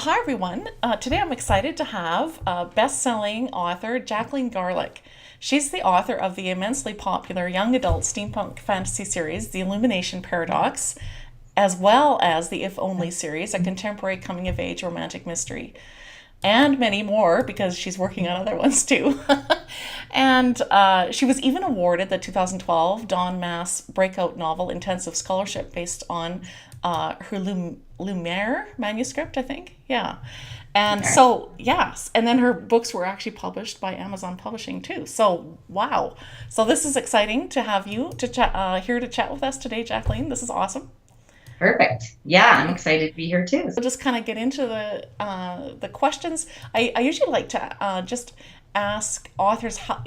Hi, everyone. Today I'm excited to have best-selling author Jacqueline Garlick. She's the author of the immensely popular young adult steampunk fantasy series, The Illumination Paradox, as well as the If Only series, a contemporary coming-of-age romantic mystery, and many more because she's working on other ones too. And she was even awarded the 2012 Don Mass Breakout Novel Intensive Scholarship based on her Lemire manuscript, I think. Yeah. And Okay. so, yes. And then her books were actually published by Amazon Publishing too. So, wow. So, this is exciting to have you to chat, here to chat with us today, Jacqueline. This is awesome. Perfect. Yeah, I'm excited to be here too. We'll just kind of get into the questions. I usually like to just ask authors how,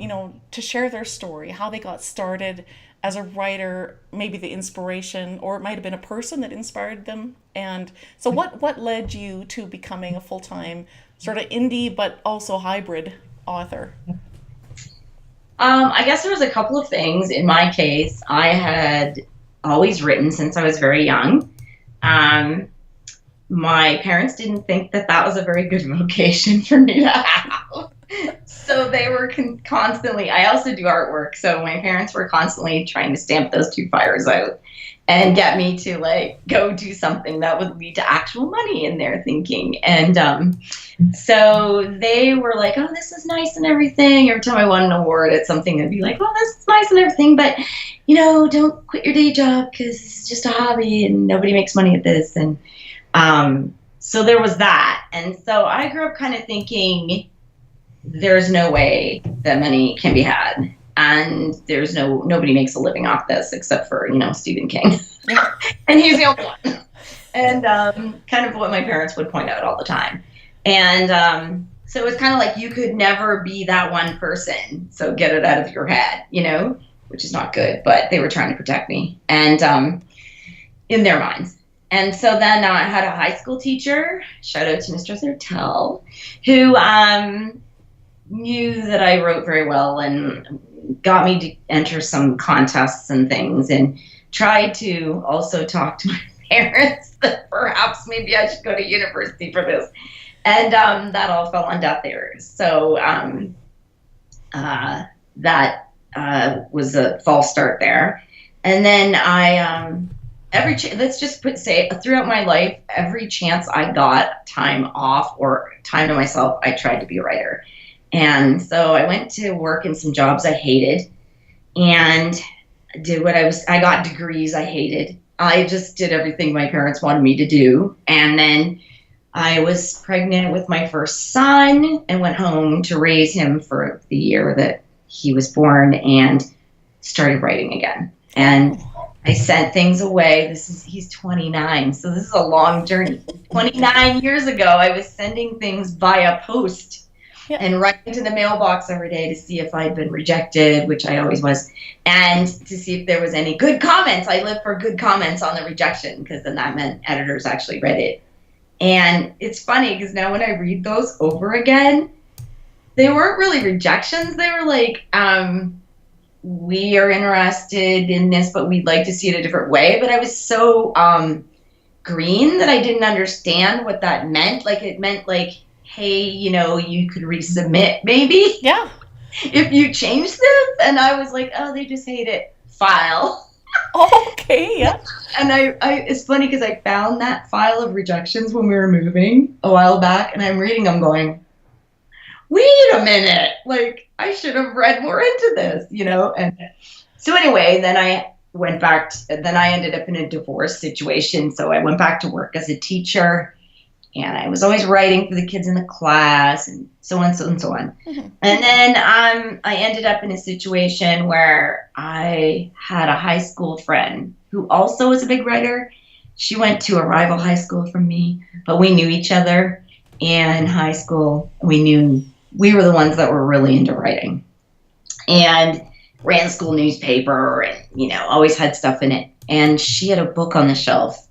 to share their story, how they got started as a writer, maybe the inspiration, or it might have been a person that inspired them. And so, what led you to becoming a full time sort of indie but also hybrid author? I guess there was a couple of things. In my case, I had always written since I was very young. Um, my parents didn't think that that was a very good vocation for me to have. So they were constantly, I also do artwork. So my parents were constantly trying to stamp those two fires out and get me to like go do something that would lead to actual money in their thinking. And so they were like, oh, this is nice and everything. Every time I won an award at something, they'd be like, well, this is nice and everything, but don't quit your day job because it's just a hobby and nobody makes money at this. And so there was that. And so I grew up kind of thinking there's no way that money can be had. And there's nobody makes a living off this except for, Stephen King. And he's the only one. And kind of what my parents would point out all the time. And so it was kind of like you could never be that one person. So get it out of your head, which is not good. But they were trying to protect me and in their minds. And so then I had a high school teacher, shout out to Mr. Thurtell, who knew that I wrote very well and got me to enter some contests and things and tried to also talk to my parents that perhaps maybe I should go to university for this. And that all fell on deaf ears. So that was a false start there. And then I, let's just say throughout my life, every chance I got time off or time to myself, I tried to be a writer. And so I went to work in some jobs I hated and did I got degrees I hated. I just did everything my parents wanted me to do. And then I was pregnant with my first son and went home to raise him for the year that he was born and started writing again. And I sent things away. He's 29, so this is a long journey. 29 years ago, I was sending things via post. Yeah. And writing to the mailbox every day to see if I'd been rejected, which I always was, and to see if there was any good comments. I lived for good comments on the rejection because then that meant editors actually read it. And it's funny because now when I read those over again, they weren't really rejections. They were like, we are interested in this, but we'd like to see it a different way. But I was so green that I didn't understand what that meant. Like it meant like, hey, you could resubmit maybe. Yeah. If you change this. And I was like, oh, they just hate it. File. Oh, okay, yeah. And I it's funny because I found that file of rejections when we were moving a while back, and I'm reading them going, wait a minute, like I should have read more into this, And so anyway, then I went back, then I ended up in a divorce situation. So I went back to work as a teacher. And I was always writing for the kids in the class and so on, so on, so on. Mm-hmm. And then I ended up in a situation where I had a high school friend who also was a big writer. She went to a rival high school from me, but we knew each other. And in high school, we were the ones that were really into writing. And ran school newspaper and, always had stuff in it. And she had a book on the shelf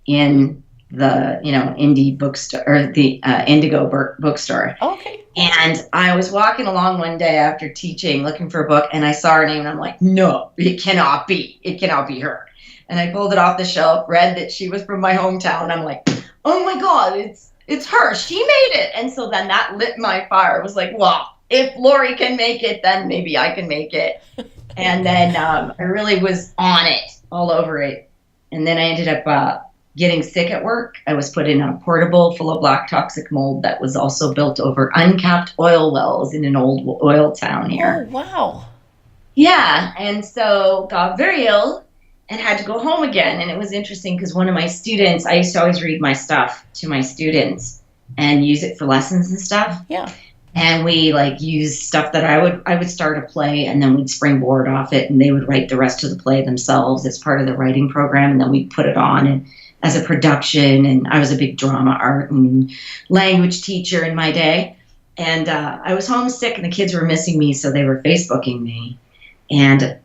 in the indie bookstore or the Indigo bookstore. Okay. And I was walking along one day after teaching looking for a book and I saw her name and I'm like, no, it cannot be her. And I pulled it off the shelf, read that she was from my hometown. I'm like, oh my God, it's it's her. She made it. And so then that lit my fire. It was like, well, if Lori can make it, then maybe I can make it. And then I really was on it, all over it. And then I ended up getting sick at work. I was put in a portable full of black toxic mold that was also built over uncapped oil wells in an old oil town here. Oh, wow. Yeah. And so got very ill and had to go home again. And it was interesting because one of my students, I used to always read my stuff to my students and use it for lessons and stuff. Yeah. And we like use stuff that I would start a play and then we'd springboard off it and they would write the rest of the play themselves as part of the writing program, and then we'd put it on and as a production. And I was a big drama, art, and language teacher in my day. And I was homesick and the kids were missing me, so they were Facebooking me. And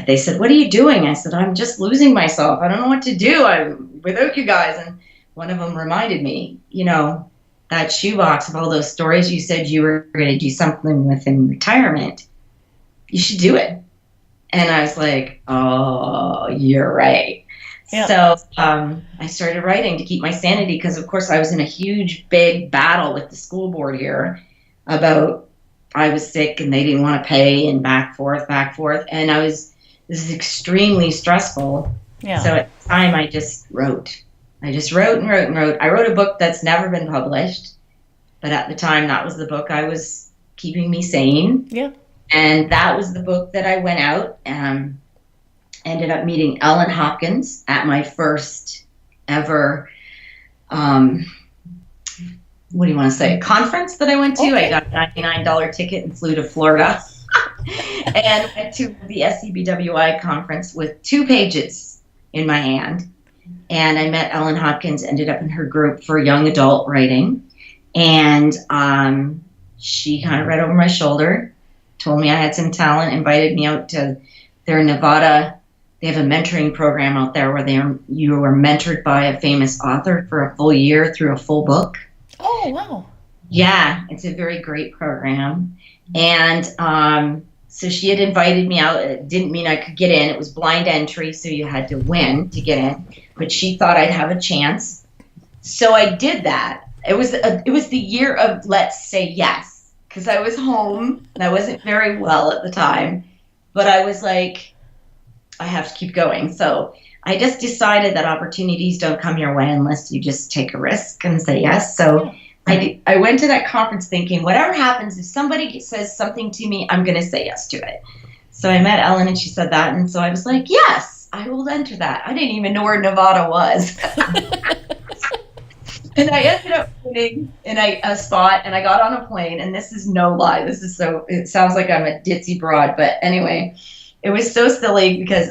they said, "What are you doing?" I said, "I'm just losing myself. I don't know what to do. I'm without you guys." And one of them reminded me, that shoebox of all those stories you said you were going to do something with in retirement. You should do it. And I was like, oh, you're right. Yeah. So I started writing to keep my sanity because, of course, I was in a huge, big battle with the school board here about I was sick and they didn't want to pay and back forth. And this is extremely stressful. Yeah. So at the time, I just wrote. I just wrote and wrote and wrote. I wrote a book that's never been published, but at the time, that was the book I was keeping me sane. Yeah. And that was the book that I went out and ended up meeting Ellen Hopkins at my first ever, conference that I went to. Okay. I got a $99 ticket and flew to Florida and went to the SCBWI conference with 2 pages in my hand. And I met Ellen Hopkins, ended up in her group for young adult writing. And she kind of read over my shoulder, told me I had some talent, invited me out to their Nevada. They have a mentoring program out there where you were mentored by a famous author for a full year through a full book. Oh, wow. Yeah, it's a very great program. And so she had invited me out. It didn't mean I could get in. It was blind entry, so you had to win to get in. But she thought I'd have a chance. So I did that. It was the year of let's say yes, because I was home and I wasn't very well at the time. But I was like, I have to keep going. So I just decided that opportunities don't come your way unless you just take a risk and say yes. So I went to that conference thinking, whatever happens, if somebody says something to me, I'm going to say yes to it. So I met Ellen and she said that. And so I was like, yes, I will enter that. I didn't even know where Nevada was. And I ended up winning in a spot and I got on a plane. And this is no lie. It sounds like I'm a ditzy broad. But anyway, it was so silly because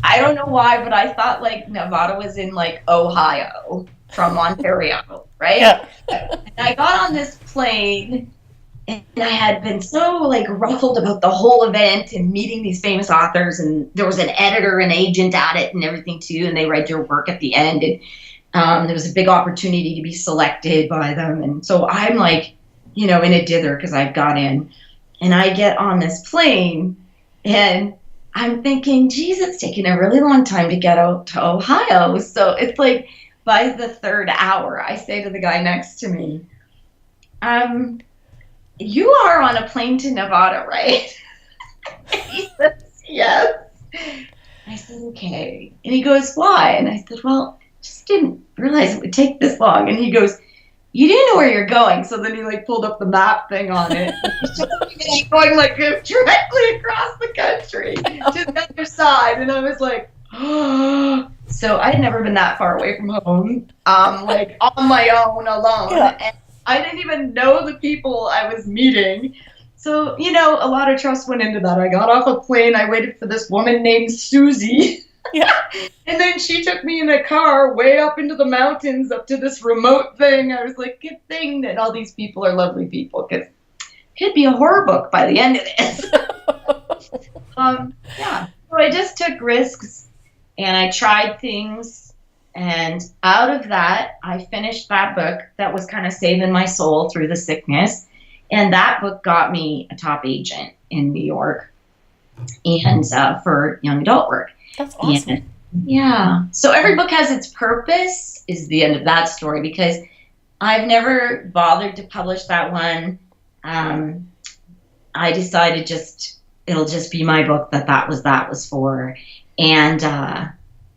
I don't know why, but I thought like Nevada was in like Ohio from Ontario, right? Yeah. And I got on this plane and I had been so like ruffled about the whole event and meeting these famous authors, and there was an editor and agent at it and everything too, and they read your work at the end, and there was a big opportunity to be selected by them. And so I'm like, in a dither because I got in, and I get on this plane and I'm thinking, geez, it's taking a really long time to get out to Ohio. So it's like by the 3rd hour, I say to the guy next to me, you are on a plane to Nevada, right? He says, yes. I said, okay. And he goes, why? And I said, well, just didn't realize it would take this long. And he goes, you didn't know where you're going. So then he like pulled up the map thing on it. And going like directly across the country to the other side. And I was like, oh. So I'd never been that far away from home, like on my own, alone. Yeah. And I didn't even know the people I was meeting. So, a lot of trust went into that. I got off a plane. I waited for this woman named Susie. Yeah. And then she took me in a car way up into the mountains, up to this remote thing. I was like, good thing that all these people are lovely people, because it could be a horror book by the end of this. Yeah. So I just took risks and I tried things. And out of that, I finished that book that was kind of saving my soul through the sickness. And that book got me a top agent in New York and for young adult work. That's awesome. And, yeah. So every book has its purpose is the end of that story, because I've never bothered to publish that one. I decided it'll just be my book that was for. And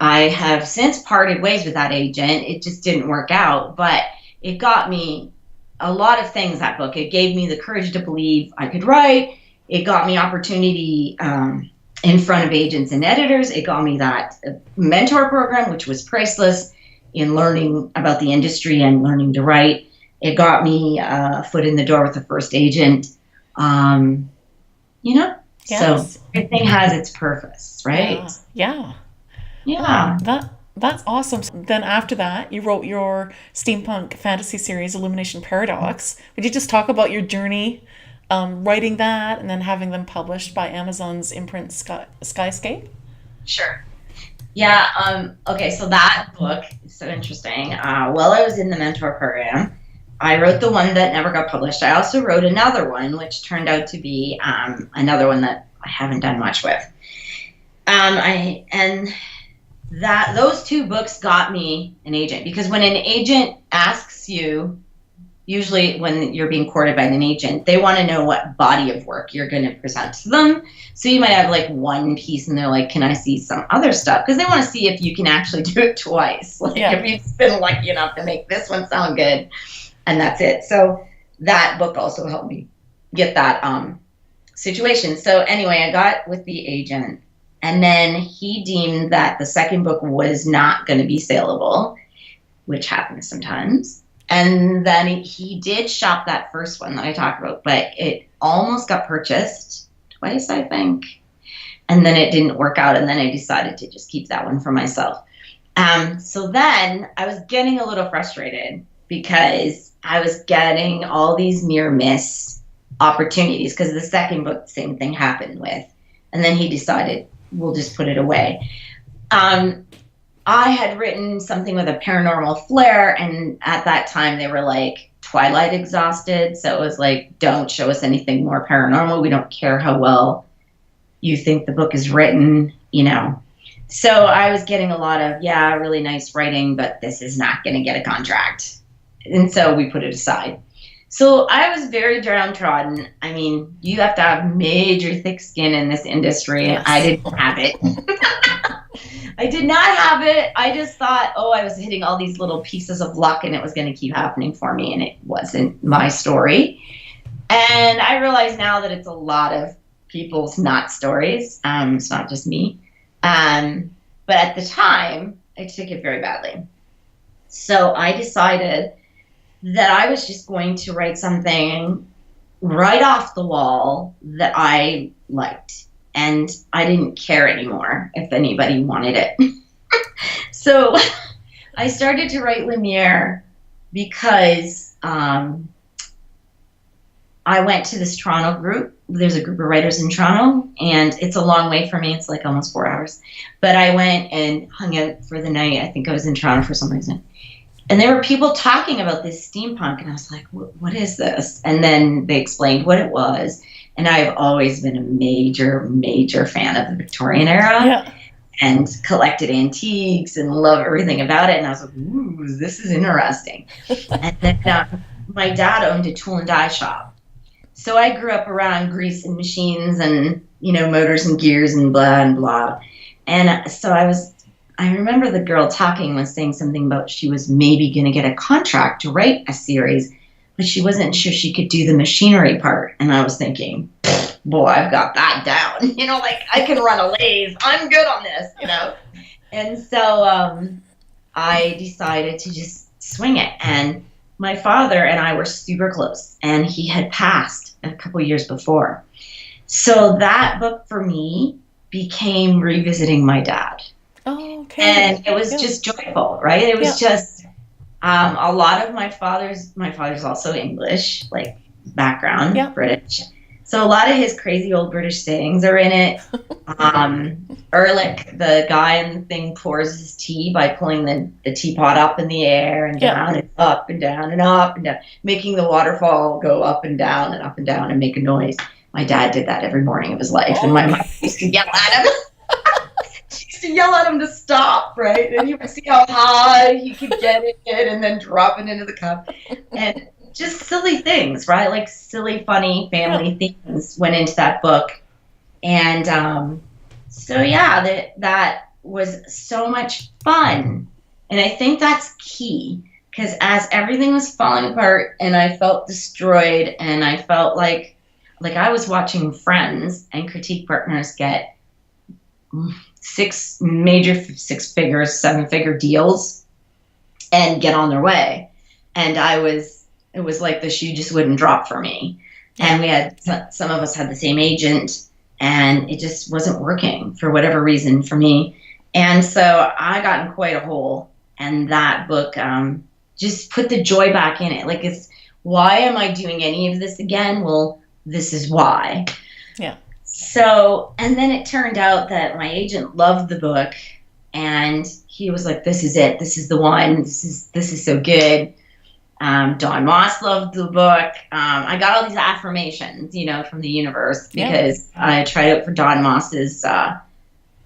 I have since parted ways with that agent. It just didn't work out, but it got me a lot of things, that book. It gave me the courage to believe I could write. It got me opportunity in front of agents and editors. It got me that mentor program, which was priceless in learning about the industry and learning to write. It got me a foot in the door with the first agent. Yes. So everything has its purpose, right? Yeah. Yeah. That's awesome. Then after that, you wrote your steampunk fantasy series, Illumination Paradox. Would you just talk about your journey writing that and then having them published by Amazon's imprint Skyscape? Sure. Yeah. Okay. So that book is so interesting. While I was in the mentor program, I wrote the one that never got published. I also wrote another one, which turned out to be another one that I haven't done much with. Those two books got me an agent, because when an agent asks you, usually when you're being courted by an agent, they want to know what body of work you're going to present to them. So you might have like one piece and they're like, can I see some other stuff? Because they want to see if you can actually do it twice. Like if you've been lucky enough to make this one sound good, and that's it. So that book also helped me get that situation. So anyway, I got with the agent, and then he deemed that the second book was not going to be saleable, which happens sometimes. And then he did shop that first one that I talked about, but it almost got purchased twice, I think. And then it didn't work out, and then I decided to just keep that one for myself. So then I was getting a little frustrated because I was getting all these near miss opportunities, because the second book, the same thing happened with. And then he decided, we'll just put it away. I had written something with a paranormal flair, and at that time they were like Twilight exhausted. So it was like, don't show us anything more paranormal. We don't care how well you think the book is written, So I was getting a lot of, really nice writing, but this is not going to get a contract. And so we put it aside. So I was very downtrodden. I mean, you have to have major thick skin in this industry, and I didn't have it. I did not have it. I just thought, I was hitting all these little pieces of luck and it was going to keep happening for me, and it wasn't my story. And I realize now that it's a lot of people's not stories. It's not just me. But at the time, I took it very badly. So I decided that I was just going to write something right off the wall that I liked. And I didn't care anymore if anybody wanted it. So I started to write Lemire because I went to this Toronto group. There's a group of writers in Toronto, and it's a long way for me. It's like almost 4 hours. But I went and hung out for the night. I think I was in Toronto for some reason. And there were people talking about this steampunk, and I was like, what is this? And then they explained what it was. And I've always been a major, major fan of the Victorian era and collected antiques and love everything about it. And I was like, ooh, this is interesting. And then my dad owned a tool and die shop. So I grew up around grease and machines and, motors and gears and blah and blah. And so I remember the girl talking was saying something about she was maybe going to get a contract to write a series, but she wasn't sure she could do the machinery part. And I was thinking, boy, I've got that down. I can run a lathe. I'm good on this, And so I decided to just swing it. And my father and I were super close, and he had passed a couple years before. So that book for me became revisiting my dad. Oh, okay. And it was just joyful, right? It was just a lot of my father's also English, background, British. So a lot of his crazy old British sayings are in it. Ehrlich, the guy in the thing, pours his tea by pulling the teapot up in the air and down and up and down and up and down, making the waterfall go up and down and make a noise. My dad did that every morning of his life, and my mom used to yell at him. she used to yell at him to stop, right? And he would see how high he could get it and then drop it into the cup. And just silly things, right? Like silly, funny family things went into that book. And so, yeah, that was so much fun. And I think that's key, because as everything was falling apart and I felt destroyed and I felt like I was watching friends and critique partners get 6-figure, 7-figure deals and get on their way. And it was like the shoe just wouldn't drop for me. And we had, some of us had the same agent, and it just wasn't working for whatever reason for me. And so I got in quite a hole, and that book just put the joy back in it. Like, why am I doing any of this again? Well, this is why. Yeah. So, and then it turned out that my agent loved the book, and he was like, this is it. This is the one. This is so good. Don Moss loved the book. I got all these affirmations, from the universe, because I tried out for Don Moss's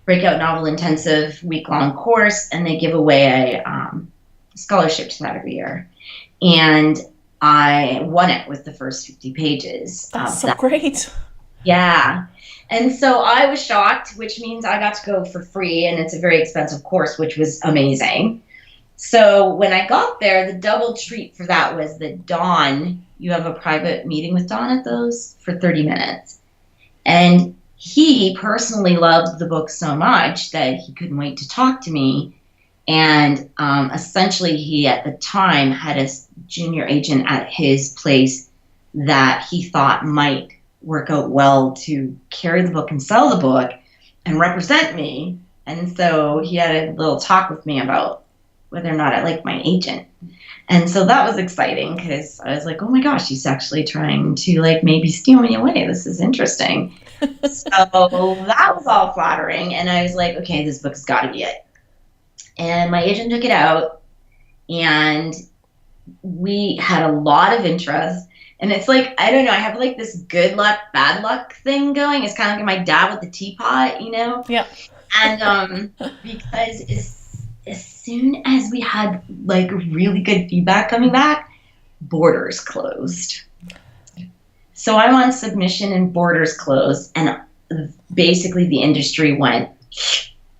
Breakout Novel Intensive week-long course, and they give away a scholarship to that every year. And I won it with the first 50 pages. That's so great. Yeah. And so I was shocked, which means I got to go for free, and it's a very expensive course, which was amazing. So when I got there, the double treat for that was that Don, you have a private meeting with Don at those for 30 minutes. And he personally loved the book so much that he couldn't wait to talk to me. And essentially, he at the time had a junior agent at his place that he thought might work out well to carry the book and sell the book and represent me. And so he had a little talk with me about whether or not I liked my agent. And so that was exciting, because I was like, oh my gosh, he's actually trying to maybe steal me away. This is interesting. So that was all flattering. And I was like, okay, this book's got to be it. And my agent took it out, and we had a lot of interest. And it's like, I don't know, I have this good luck, bad luck thing going. It's kind of like my dad with the teapot, Yeah. And because as soon as we had really good feedback coming back, Borders closed. So I'm on submission and Borders closed, and basically the industry went,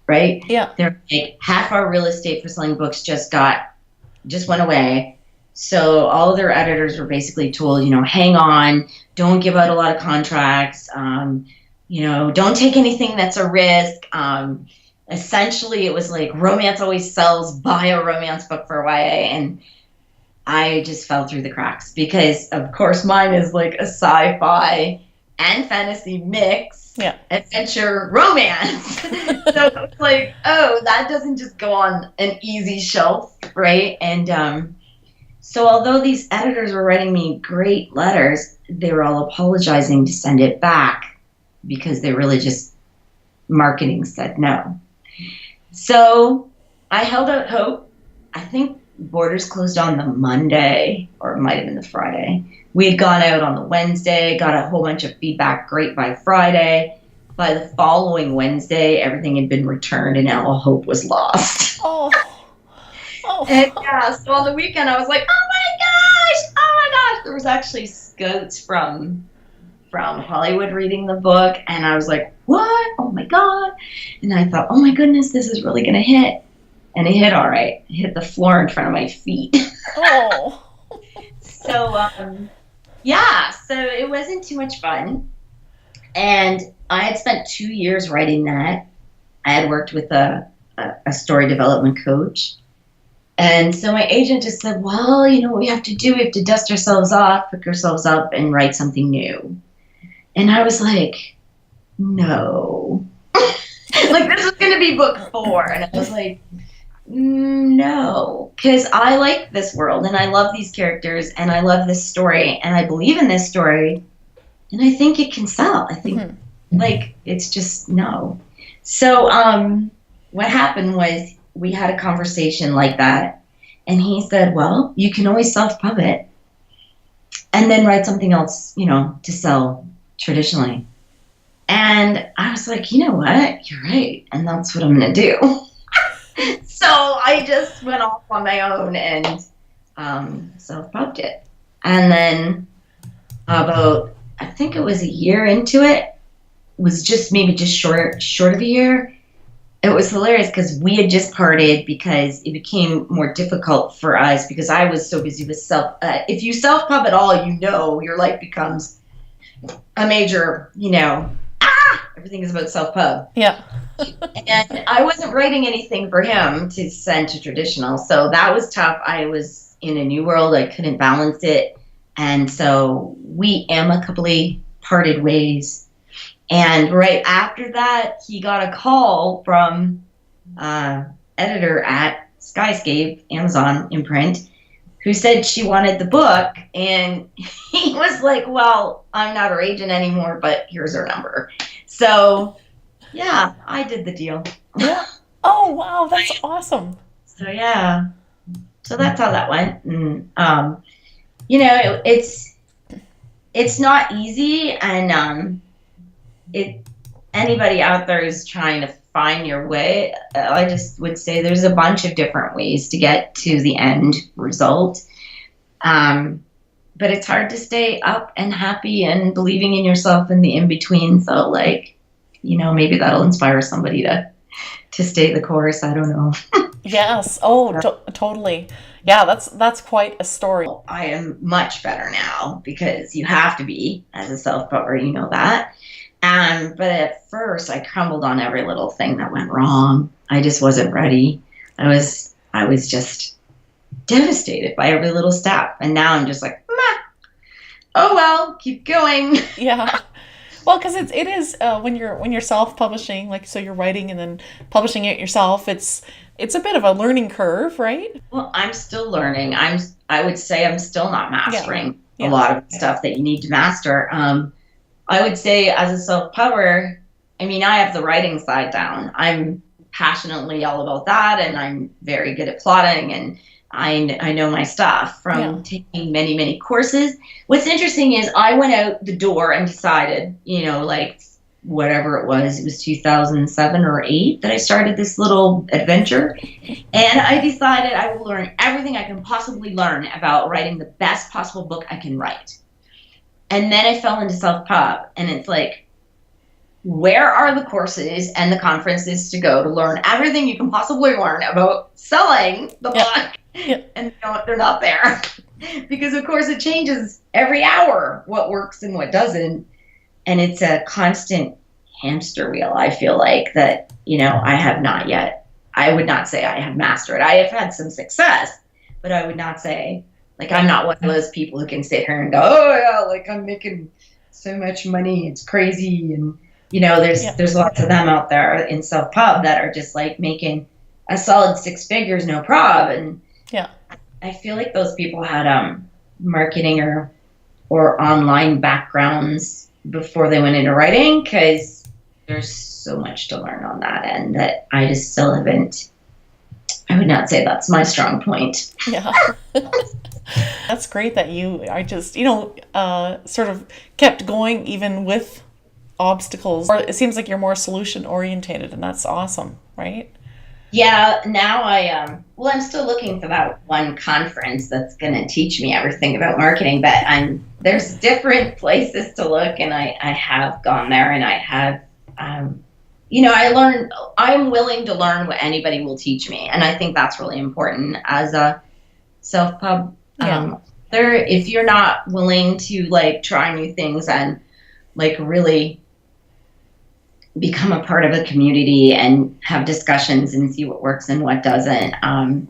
right? Yeah. They're like, half our real estate for selling books just went away. So all of their editors were basically told, hang on, don't give out a lot of contracts, don't take anything that's a risk. Essentially, it was like romance always sells, buy a romance book for YA. And I just fell through the cracks because, of course, mine is a sci-fi and fantasy mix, adventure romance. So it's like, oh, that doesn't just go on an easy shelf, right? And so although these editors were writing me great letters, they were all apologizing to send it back because they really just, marketing said no. So I held out hope. I think Borders closed on the Monday, or it might have been the Friday. We had gone out on the Wednesday, got a whole bunch of feedback, great by Friday. By the following Wednesday, everything had been returned and all hope was lost. Oh. And so on the weekend I was like, oh my gosh. There was actually scouts from Hollywood reading the book, and I was like, what? Oh my God. And I thought, oh my goodness, this is really going to hit. And it hit all right. It hit the floor in front of my feet. Oh. So, so it wasn't too much fun. And I had spent 2 years writing that. I had worked with a story development coach. And so my agent just said, well, what we have to do? We have to dust ourselves off, pick ourselves up, and write something new. And I was like, no. This is going to be book 4. And I was like, no. Because I like this world, and I love these characters, and I love this story, and I believe in this story, and I think it can sell. I think, it's just no. So what happened was we had a conversation like that, and he said, well, you can always self-pub it and then write something else, to sell traditionally. And I was like, you know what? You're right. And that's what I'm going to do. So I just went off on my own and self-pubbed it. And then about, I think it was a year into it, was just maybe just short of a year. It was hilarious because we had just parted because it became more difficult for us because I was so busy with if you self-pub at all, your life becomes a major, everything is about self-pub. Yeah. And I wasn't writing anything for him to send to traditional. So that was tough. I was in a new world. I couldn't balance it. And so we amicably parted ways. And right after that, he got a call from editor at Skyscape, Amazon imprint, who said she wanted the book. And he was like, well, I'm not her agent anymore, but here's her number. So, yeah, I did the deal. Yeah. Oh, wow. That's awesome. So, yeah. So that's how that went. And, it's not easy. And anybody out there who's trying to find your way, I just would say there's a bunch of different ways to get to the end result. But it's hard to stay up and happy and believing in yourself in the in-between. So, maybe that'll inspire somebody to stay the course. I don't know. Yes. Oh, totally. Yeah, that's quite a story. I am much better now because you have to be as a self-pubber, that. But at first I crumbled on every little thing that went wrong. I just wasn't ready. I was just devastated by every little step. And now I'm just like, meh. Oh, well, keep going. Yeah. Well, because it is when you're self-publishing, like, so you're writing and then publishing it yourself, it's a bit of a learning curve, right? Well, I'm still learning. I would say I'm still not mastering a lot of stuff that you need to master. I would say as a self-pubber, I have the writing side down. I'm passionately all about that, and I'm very good at plotting, and I know my stuff from taking many, many courses. What's interesting is I went out the door and decided, whatever it was 2007 or 8 that I started this little adventure. And I decided I will learn everything I can possibly learn about writing the best possible book I can write. And then I fell into self-pub, and it's like, where are the courses and the conferences to go to learn everything you can possibly learn about selling the book? Yeah. And they're not there. Because, of course, it changes every hour what works and what doesn't. And it's a constant hamster wheel, I feel like, that, I have not yet. I would not say I have mastered. I have had some success, but I would not say, I'm not one of those people who can sit here and go, oh, yeah, I'm making so much money. It's crazy. And, there's lots of them out there in self-pub that are just, making a solid 6 figures, no prob. And I feel like those people had marketing or online backgrounds before they went into writing, because there's so much to learn on that end that I just still haven't. I would not say that's my strong point. Yeah. That's great that you are just, sort of kept going even with obstacles. Or it seems like you're more solution orientated, and that's awesome, right? Yeah, now I'm still looking for that one conference that's going to teach me everything about marketing, but there's different places to look, and I have gone there, and I have, I'm willing to learn what anybody will teach me, and I think that's really important as a self-pub. If you're not willing to, try new things and, really become a part of a community and have discussions and see what works and what doesn't, then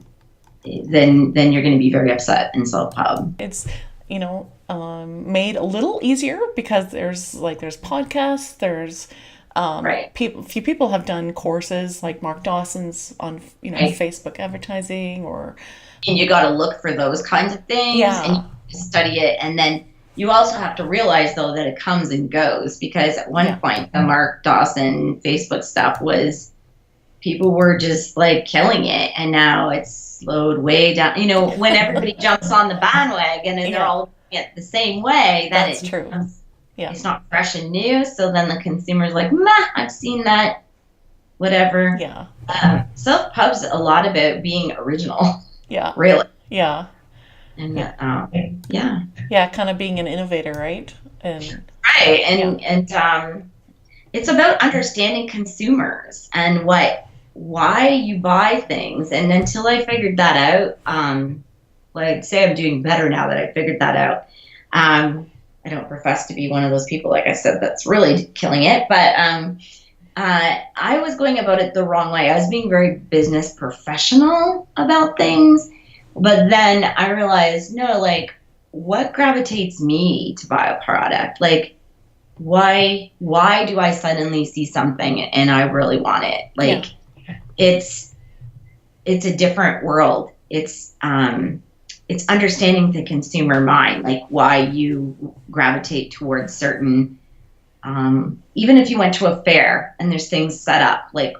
you're going to be very upset in self-pub. It's, made a little easier because there's podcasts, there's few people have done courses like Mark Dawson's on, Facebook advertising, and you got to look for those kinds of things and you study it. And then you also have to realize, though, that it comes and goes, because at one point, the Mark Dawson Facebook stuff was, people were just killing it. And now it's slowed way down. When everybody jumps on the bandwagon and they're all doing it the same way, that's true. It's not fresh and new. So then the consumer's like, meh, I've seen that, whatever. Yeah. Self-pub's a lot about being original. Yeah. Really. Yeah. And kind of being an innovator, right? And it's about understanding consumers and why you buy things. And until I figured that out, I'd say I'm doing better now that I figured that out. I don't profess to be one of those people, like I said, that's really killing it, but I was going about it the wrong way. I was being very business professional about things, but then I realized, no, like, what gravitates me to buy a product? Like, why do I suddenly see something and I really want it? Like, it's a different world. It's understanding the consumer mind, like why you gravitate towards certain, even if you went to a fair and there's things set up, like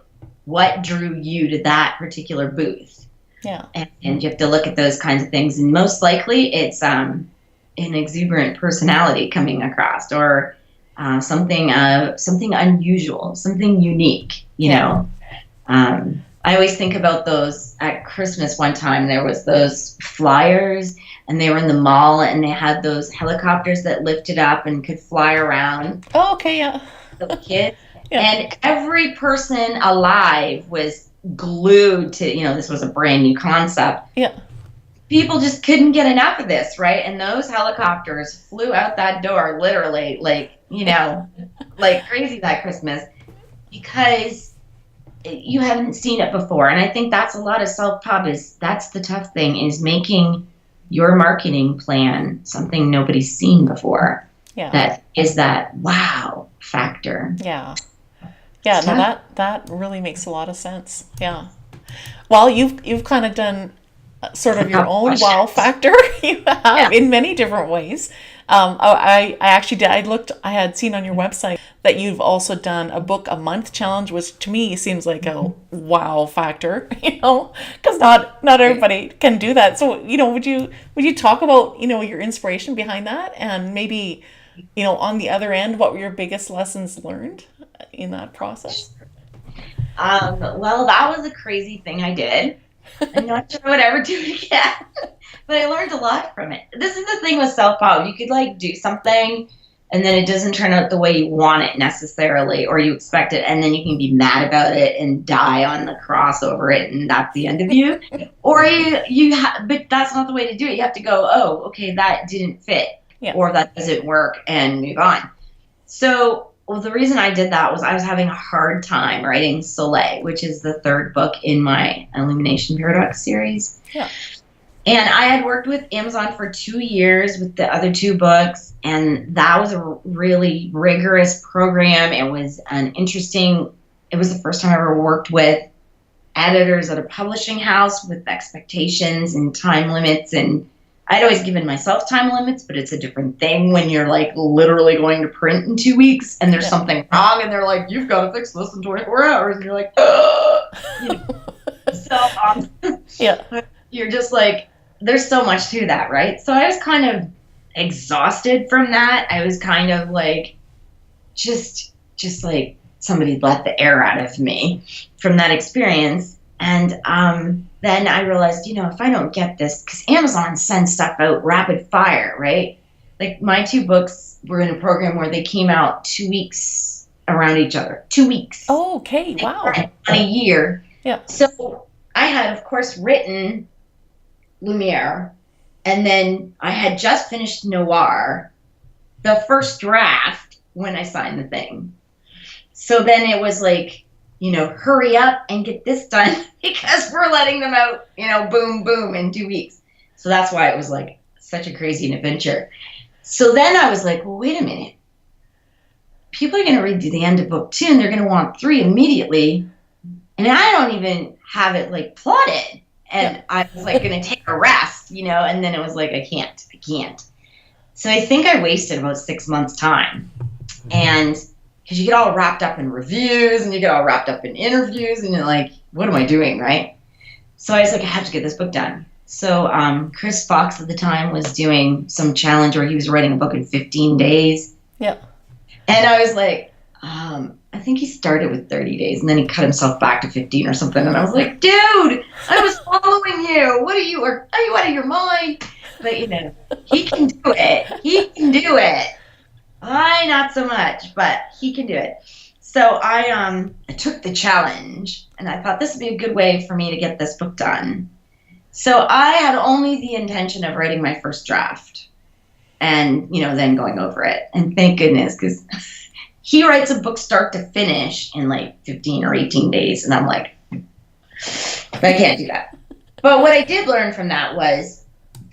what drew you to that particular booth? Yeah. And you have to look at those kinds of things. And most likely it's an exuberant personality coming across, or something unusual, something unique, you know. I always think about those at Christmas. One time there was those flyers and they were in the mall and they had those helicopters that lifted up and could fly around. Oh, okay, yeah. The kids. And every person alive was glued to, this was a brand new concept. Yeah. People just couldn't get enough of this, right? And those helicopters flew out that door, literally, like crazy that Christmas, because you haven't seen it before. And I think that's a lot of self-pub that's the tough thing, is making your marketing plan something nobody's seen before. Yeah. That is that wow factor. Yeah. Yeah, no, that really makes a lot of sense. Yeah. Well, you've kind of done sort of your own wow factor. You have in many different ways. I actually did. I had seen on your website that you've also done a book a month challenge, which to me seems like a wow factor, because not everybody can do that. So, would you talk about, your inspiration behind that, and maybe, on the other end, what were your biggest lessons learned in that process? Well, that was a crazy thing I did. I'm not sure I would ever do it again, but I learned a lot from it. This is the thing with self-pub. You could do something and then it doesn't turn out the way you want it necessarily, or you expect it, and then you can be mad about it and die on the cross over it, and that's the end of you. Or but that's not the way to do it. You have to go, oh, okay, that didn't fit, or that doesn't work, and move on. So, the reason I did that was I was having a hard time writing Soleil, which is the third book in my Illumination Paradox series. Yeah. And I had worked with Amazon for 2 years with the other 2 books, and that was a really rigorous program. It was it was the first time I ever worked with editors at a publishing house with expectations and time limits, and I'd always given myself time limits, but it's a different thing when you're literally going to print in 2 weeks and there's something wrong and they're like, you've got to fix this in 24 hours. And you're like, you're just like, there's so much to that, right? So I was kind of exhausted from that. I was kind of like, just like somebody let the air out of me from that experience. And then I realized, if I don't get this, because Amazon sends stuff out rapid fire, right? Like my 2 books were in a program where they came out 2 weeks around each other. 2 weeks. Oh, okay. Wow. On a year. Yeah. So I had, of course, written Lemire, and then I had just finished Noir, the first draft, when I signed the thing. So then it was like, hurry up and get this done because we're letting them out, boom, boom, in 2 weeks. So that's why it was like such a crazy adventure. So then I was like, well, wait a minute. People are going to read to the end of book 2 and they're going to want 3 immediately. And I don't even have it plotted. And I was going to take a rest, and then it was like, I can't. So I think I wasted about 6 months' time. And because you get all wrapped up in reviews and you get all wrapped up in interviews and you're like, what am I doing, right? So I was like, I have to get this book done. So Chris Fox at the time was doing some challenge where he was writing a book in 15 days. Yeah. And I was like, I think he started with 30 days and then he cut himself back to 15 or something. And I was like, dude, I was following you. What are you out of your mind? But, he can do it. He can do it. I not so much, but he can do it. So I took the challenge and I thought this would be a good way for me to get this book done. So I had only the intention of writing my first draft and, then going over it. And thank goodness, because he writes a book start to finish in like 15 or 18 days. And I'm like, I can't do that. But what I did learn from that was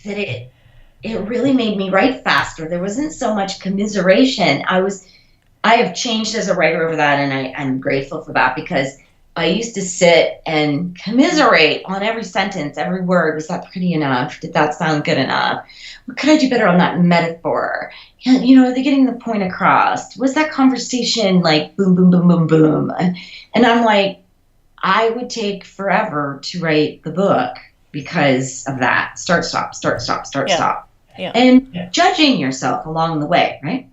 that it really made me write faster. There wasn't so much commiseration. I have changed as a writer over that, and I'm grateful for that, because I used to sit and commiserate on every sentence, every word. Was that pretty enough? Did that sound good enough? What could I do better on that metaphor? Are they getting the point across? Was that conversation like boom, boom, boom, boom, boom? And I'm like, I would take forever to write the book because of that. Start, stop, start, stop, start, stop. Yeah. And judging yourself along the way, right?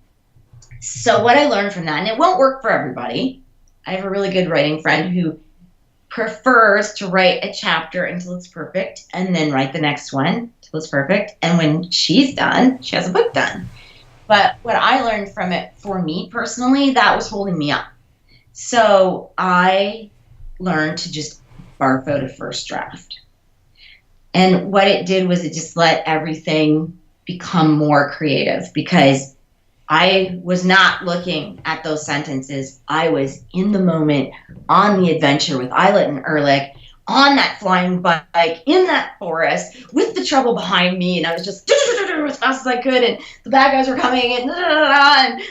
So what I learned from that, and it won't work for everybody. I have a really good writing friend who prefers to write a chapter until it's perfect and then write the next one until it's perfect. And when she's done, she has a book done. But what I learned from it, for me personally, that was holding me up. So I learned to just barf out a first draft. And what it did was it just let everything become more creative, because I was not looking at those sentences. I was in the moment, on the adventure with Islet and Ehrlich, on that flying bike, in that forest, with the trouble behind me, and I was just as fast as I could, and the bad guys were coming, and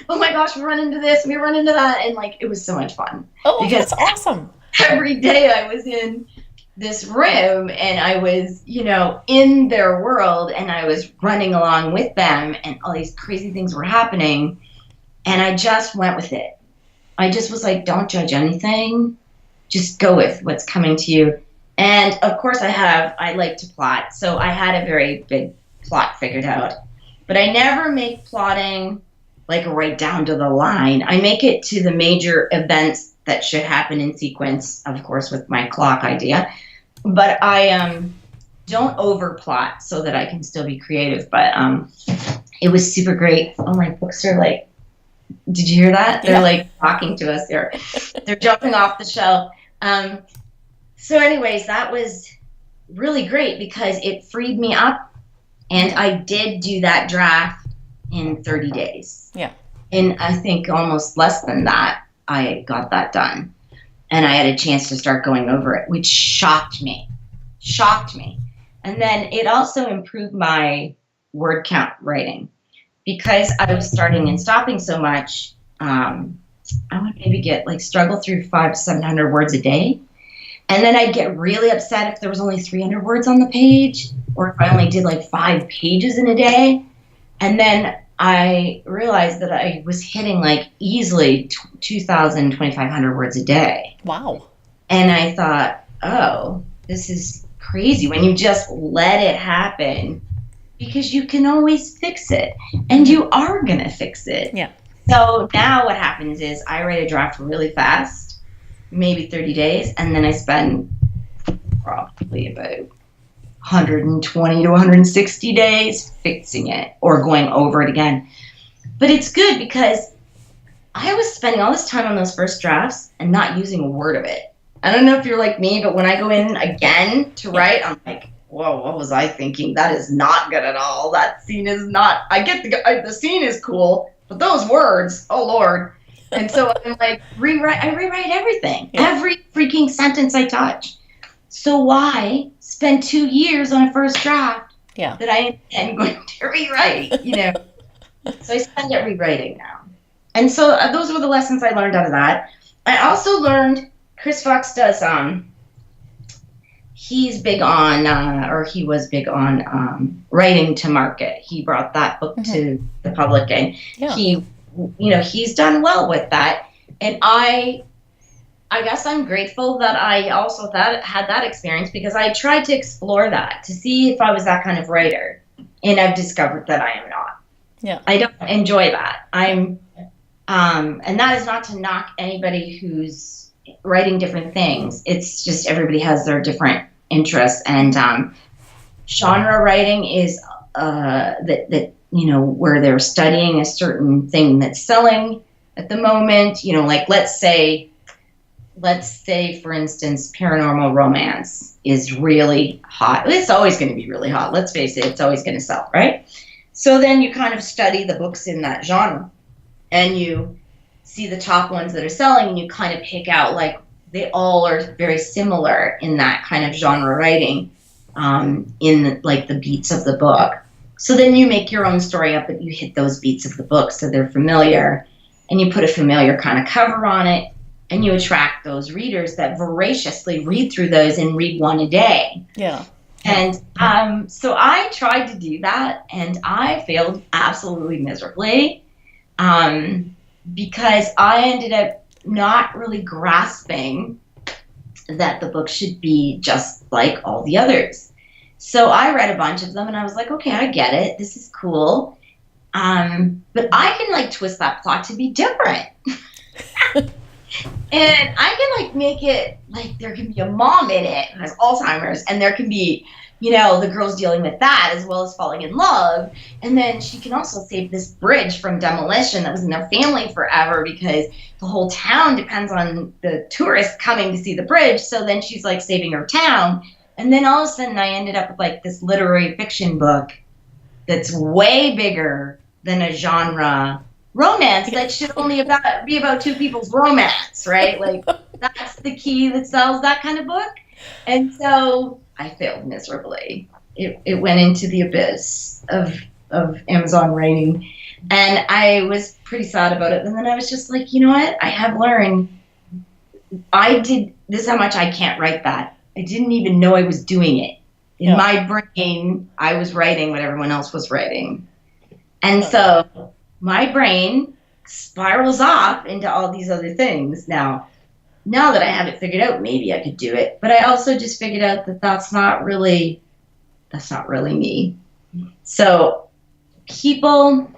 oh my gosh, we run into this, we run into that, and it was so much fun. Oh, because that's awesome. Every day I was in this room and I was, in their world, and I was running along with them, and all these crazy things were happening, and I just went with it. I just was like, don't judge anything. Just go with what's coming to you. And of course I like to plot. So I had a very big plot figured out, but I never make plotting right down to the line. I make it to the major events that should happen in sequence, of course, with my clock idea. But I don't overplot so that I can still be creative. But it was super great. Oh, my books are did you hear that? Yeah. They're talking to us. They're jumping off the shelf. So anyways, that was really great because it freed me up. And I did do that draft in 30 days. Yeah. And I think almost less than that, I got that done. And I had a chance to start going over it, which shocked me. And then it also improved my word count writing, because I was starting and stopping so much. I would maybe struggle through 500 to 700 words a day. And then I'd get really upset if there was only 300 words on the page, or if I only did 5 pages in a day. And then I realized that I was hitting easily 2,000, 2,500 words a day. Wow. And I thought, oh, this is crazy when you just let it happen, because you can always fix it, and you are going to fix it. Yeah. So now what happens is I write a draft really fast, maybe 30 days, and then I spend probably about 120 to 160 days fixing it or going over it again. But it's good because I was spending all this time on those first drafts and not using a word of it. I don't know if you're like me, but when I go in again to write, I'm like, whoa, what was I thinking? That is not good at all. That scene is not, I get the scene is cool, but those words, oh Lord. And so I'm I rewrite everything, every freaking sentence I touch. So why spend 2 years on a first draft that I am going to rewrite, So I spend it rewriting now. And so those were the lessons I learned out of that. I also learned Chris Fox does, he's big on, or he was big on writing to market. He brought that book to the public, and he's done well with that. And I guess I'm grateful that I also had that experience, because I tried to explore that to see if I was that kind of writer, and I've discovered that I am not. Yeah. I don't enjoy that. I'm And that is not to knock anybody who's writing different things. It's just everybody has their different interests. And genre writing is that where they're studying a certain thing that's selling at the moment. Like let's say for instance, paranormal romance is really hot. It's always going to be really hot. Let's face it, it's always going to sell, right? So then you kind of study the books in that genre, and you see the top ones that are selling, and you kind of pick out, like, they all are very similar in that kind of genre writing, in like the beats of the book. So then you make your own story up, but you hit those beats of the book so they're familiar, and you put a familiar kind of cover on it, and you attract those readers that voraciously read through those and read one a day. Yeah. And so I tried to do that, and I failed absolutely miserably, because I ended up not really grasping that the book should be just like all the others. So I read a bunch of them, and I was like, okay, I get it. This is cool. But I can, like, twist that plot to be different. And I can, like, make it, like, there can be a mom in it who has Alzheimer's, and there can be, the girl's dealing with that as well as falling in love. And then she can also save this bridge from demolition that was in their family forever, because the whole town depends on the tourists coming to see the bridge. So then she's, like, saving her town. And then all of a sudden I ended up with, like, this literary fiction book that's way bigger than a genre romance that should only be about two people's romance, right? Like, that's the key that sells that kind of book. And so I failed miserably. It went into the abyss of Amazon writing, and I was pretty sad about it. And then I was just like, you know what? I have learned. This is how much I can't write that. I didn't even know I was doing it. In my brain, I was writing what everyone else was writing. And so my brain spirals off into all these other things. Now that I have it figured out, maybe I could do it. But I also just figured out that that's not really me. So people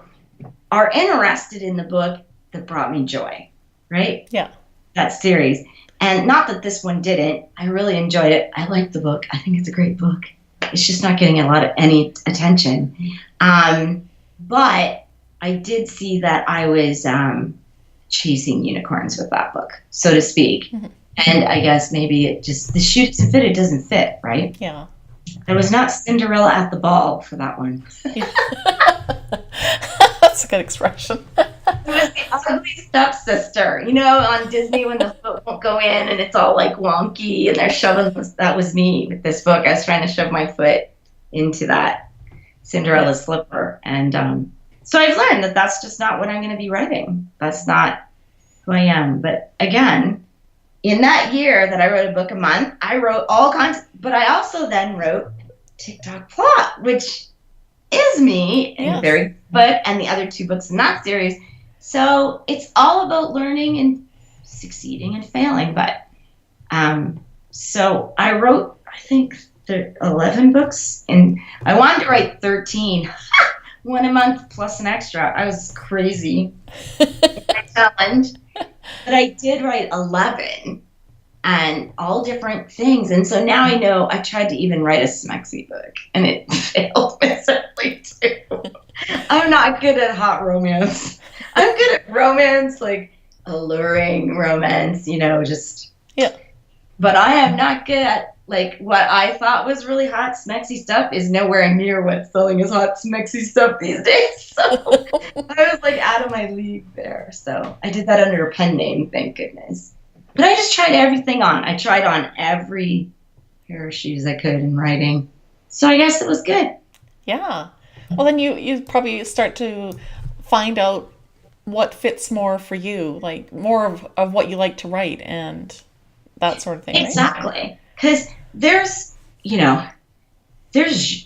are interested in the book that brought me joy, right? Yeah. That series. And not that this one didn't. I really enjoyed it. I like the book. I think it's a great book. It's just not getting a lot of any attention. But I did see that I was chasing unicorns with that book, so to speak. Mm-hmm. And I guess maybe it just, the shoe doesn't fit, it doesn't fit, right? Yeah. I was not Cinderella at the ball for that one. That's a good expression. It was the ugly stepsister, on Disney when the foot won't go in and it's all like wonky and they're shoving, that was me with this book. I was trying to shove my foot into that Cinderella slipper. And so I've learned that that's just not what I'm going to be writing. That's not who I am. But again, in that year that I wrote a book a month, I wrote all kinds, but I also then wrote TikTok Plot, which is me, and very good, and the other two books in that series. So it's all about learning and succeeding and failing. But so I wrote, I think, 11 books, and I wanted to write 13. One a month plus an extra. I was crazy. Challenge. But I did write 11 and all different things. And so now I know. I tried to even write a smexy book, and it failed miserably too. I'm not good at hot romance. I'm good at romance, like alluring romance, just. Yeah. But I am not good at, like, what I thought was really hot smexy stuff is nowhere near what's selling as hot smexy stuff these days. So I was, like, out of my league there. So I did that under a pen name, thank goodness. But I just tried everything on. I tried on every pair of shoes I could in writing. So I guess it was good. Yeah. Well, then you probably start to find out what fits more for you, like more of what you like to write and that sort of thing. Exactly. Because there's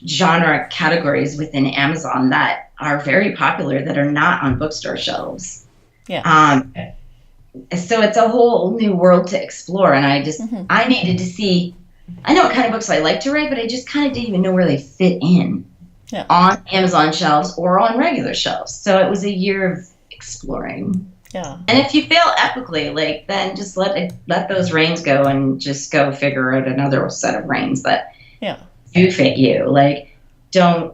genre categories within Amazon that are very popular that are not on bookstore shelves. Yeah. So it's a whole new world to explore, and I just I needed to see. I know what kind of books I like to write, but I just kind of didn't even know where they fit in on Amazon shelves or on regular shelves. So it was a year of exploring. Yeah. And if you fail epically, like, then just let those reins go and just go figure out another set of reins that Yeah. do fit you. Like, don't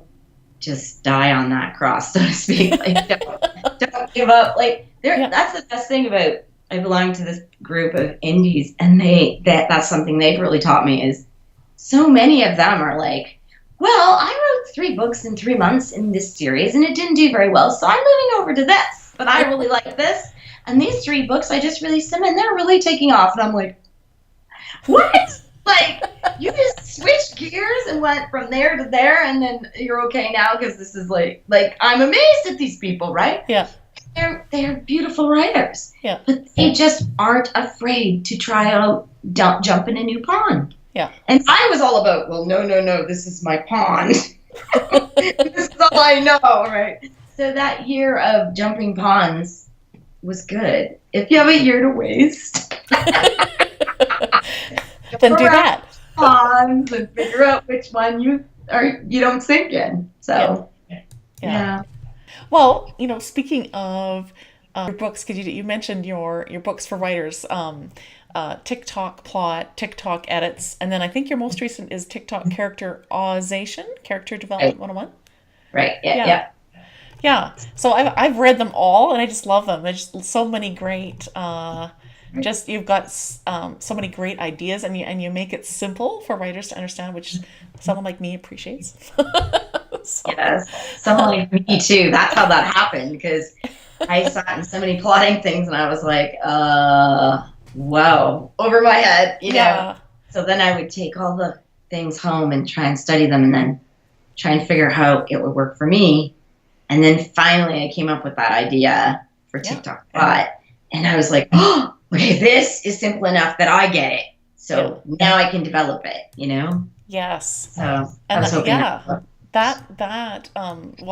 just die on that cross, so to speak. Like, don't give up. Like, that's the best thing about, I belong to this group of indies, and that's something they've really taught me, is so many of them are like, well, I wrote 3 books in 3 months in this series, and it didn't do very well, so I'm moving over to this. But I really like this, and these 3 books, I just released them, and they're really taking off. And I'm like, what? Like, you just switched gears and went from there to there, and then you're okay now because this is like I'm amazed at these people, right? Yeah. They're beautiful writers. Yeah. But they just aren't afraid to try out jump in a new pond. Yeah. And I was all about, well, no, this is my pond. This is all I know, right? So that year of jumping ponds was good. If you have a year to waste, then do that. Ponds and figure out which one you don't sink in. So, yeah. Well, speaking of your books, because you mentioned your books for writers, TikTok plot, TikTok edits, and then I think your most recent is TikTok Character-OZ-Ation, Character Development 101. Right. Yeah. Yeah. So I've read them all, and I just love them. There's just so many great. You've got so many great ideas, and you make it simple for writers to understand, which someone like me appreciates. Yes, someone like me too. That's how that happened, because I sat in so many plotting things, and I was like, whoa, over my head, you know. So then I would take all the things home and try and study them, and then try and figure out how it would work for me. And then finally I came up with that idea for TikTok Plot, and I was like, oh, okay, this is simple enough that I get it. So now I can develop it, Yes. So I and was hoping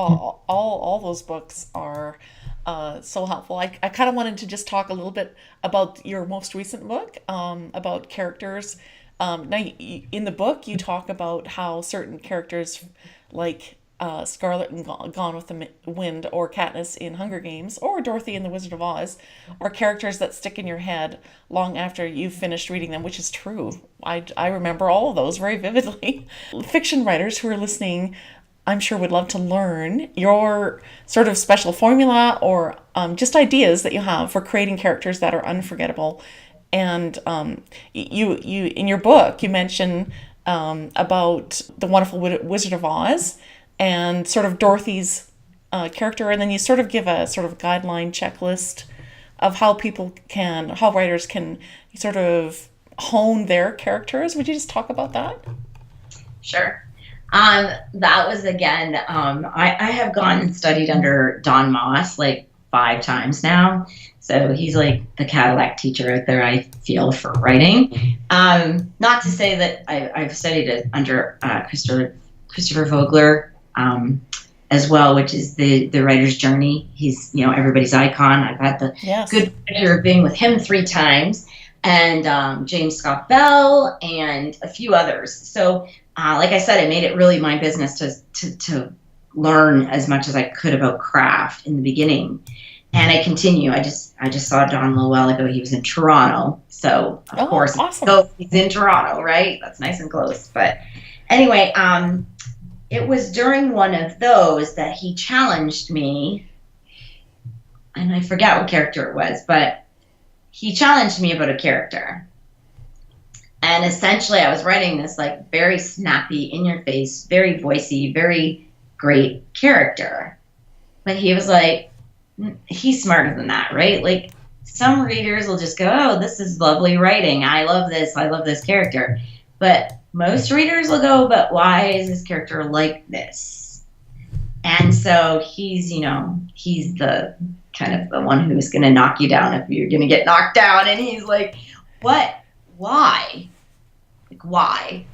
all those books are so helpful. I kind of wanted to just talk a little bit about your most recent book, about characters. Now, in the book, you talk about how certain characters, like Scarlett in Gone with the Wind, or Katniss in Hunger Games, or Dorothy in The Wizard of Oz, are characters that stick in your head long after you've finished reading them, which is true. I remember all of those very vividly. Fiction writers who are listening, I'm sure, would love to learn your sort of special formula, or just ideas that you have for creating characters that are unforgettable. And you in your book, you mention about the wonderful Wizard of Oz and sort of Dorothy's character, and then you sort of give a sort of guideline checklist of how writers can sort of hone their characters. Would you just talk about that? Sure. That was, again, I have gone and studied under Don Moss like 5 times now. So he's like the Cadillac teacher out there, I feel, for writing. Not to say that I've studied it under Christopher Vogler as well, which is the writer's journey. He's, everybody's icon. I've had the good pleasure of being with him 3 times, and James Scott Bell and a few others. So like I said, I made it really my business to learn as much as I could about craft in the beginning. And I continue. I just saw Don a little while ago. He was in Toronto. So, of course, awesome. So he's in Toronto, right? That's nice and close. But anyway, it was during one of those that he challenged me. And I forget what character it was, but he challenged me about a character. And essentially, I was writing this like very snappy, in your face, very voicey, very great character. But he was like, he's smarter than that, right? Like, some readers will just go, oh, this is lovely writing. I love this character. But most readers will go, but why is this character like this? And so he's the kind of the one who's going to knock you down if you're going to get knocked down. And he's like, what? Why? Like, why?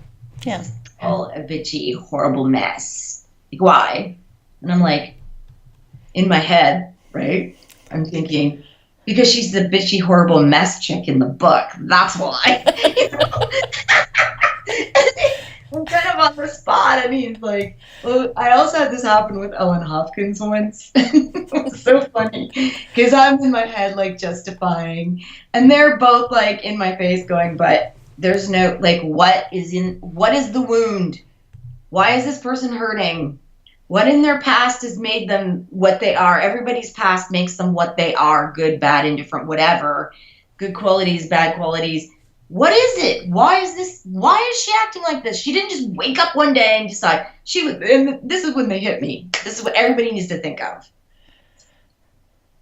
Yeah. All a bitchy, horrible mess. Like, why? And I'm like, in my head, right? I'm thinking, because she's the bitchy, horrible mess chick in the book. That's why. I'm kind of on the spot, and he's like, well, I also had this happen with Ellen Hopkins once. It's so funny because I'm in my head like justifying, and they're both like in my face going, but there's no like what is the wound? Why is this person hurting? What in their past has made them what they are? Everybody's past makes them what they are, good, bad, indifferent, whatever. Good qualities, bad qualities. What is it? Why is she acting like this? She didn't just wake up one day and decide she was, and this is when they hit me. This is what everybody needs to think of.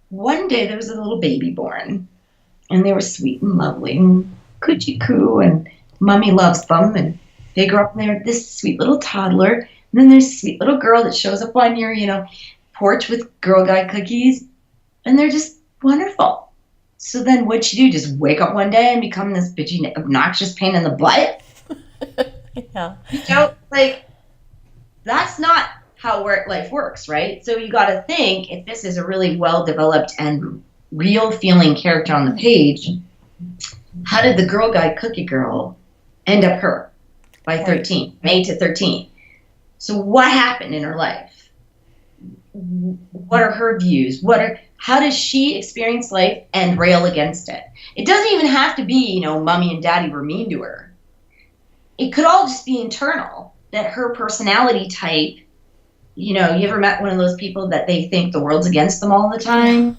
One day there was a little baby born, and they were sweet and lovely and coochie coo, and mommy loves them, and they grow up and they're this sweet little toddler, and then there's a sweet little girl that shows up on your, porch with Girl Guide cookies, and they're just wonderful. So then what'd she do? Just wake up one day and become this bitchy, obnoxious pain in the butt? Yeah. That's not how life works, right? So you got to think, if this is a really well-developed and real feeling character on the page, how did the Girl Guide cookie girl end up her by 13, May to 13? So what happened in her life? What are her views? How does she experience life and rail against it? It doesn't even have to be, mommy and daddy were mean to her. It could all just be internal, that her personality type, you ever met one of those people that they think the world's against them all the time?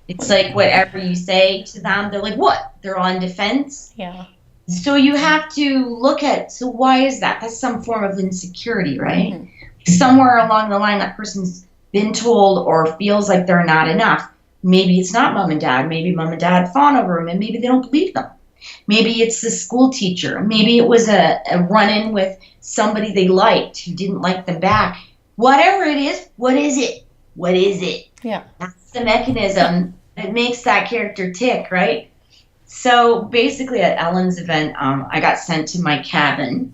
It's like whatever you say to them, they're like, what? They're on defense? Yeah. So you have to look at, so why is that? That's some form of insecurity, right? Mm-hmm. Somewhere along the line, that person's been told or feels like they're not enough. Maybe it's not mom and dad. Maybe mom and dad fawn over them, and maybe they don't believe them. Maybe it's the school teacher. Maybe it was a run-in with somebody they liked who didn't like them back. Whatever it is, what is it? What is it? Yeah. That's the mechanism that makes that character tick, right? So basically at Ellen's event, I got sent to my cabin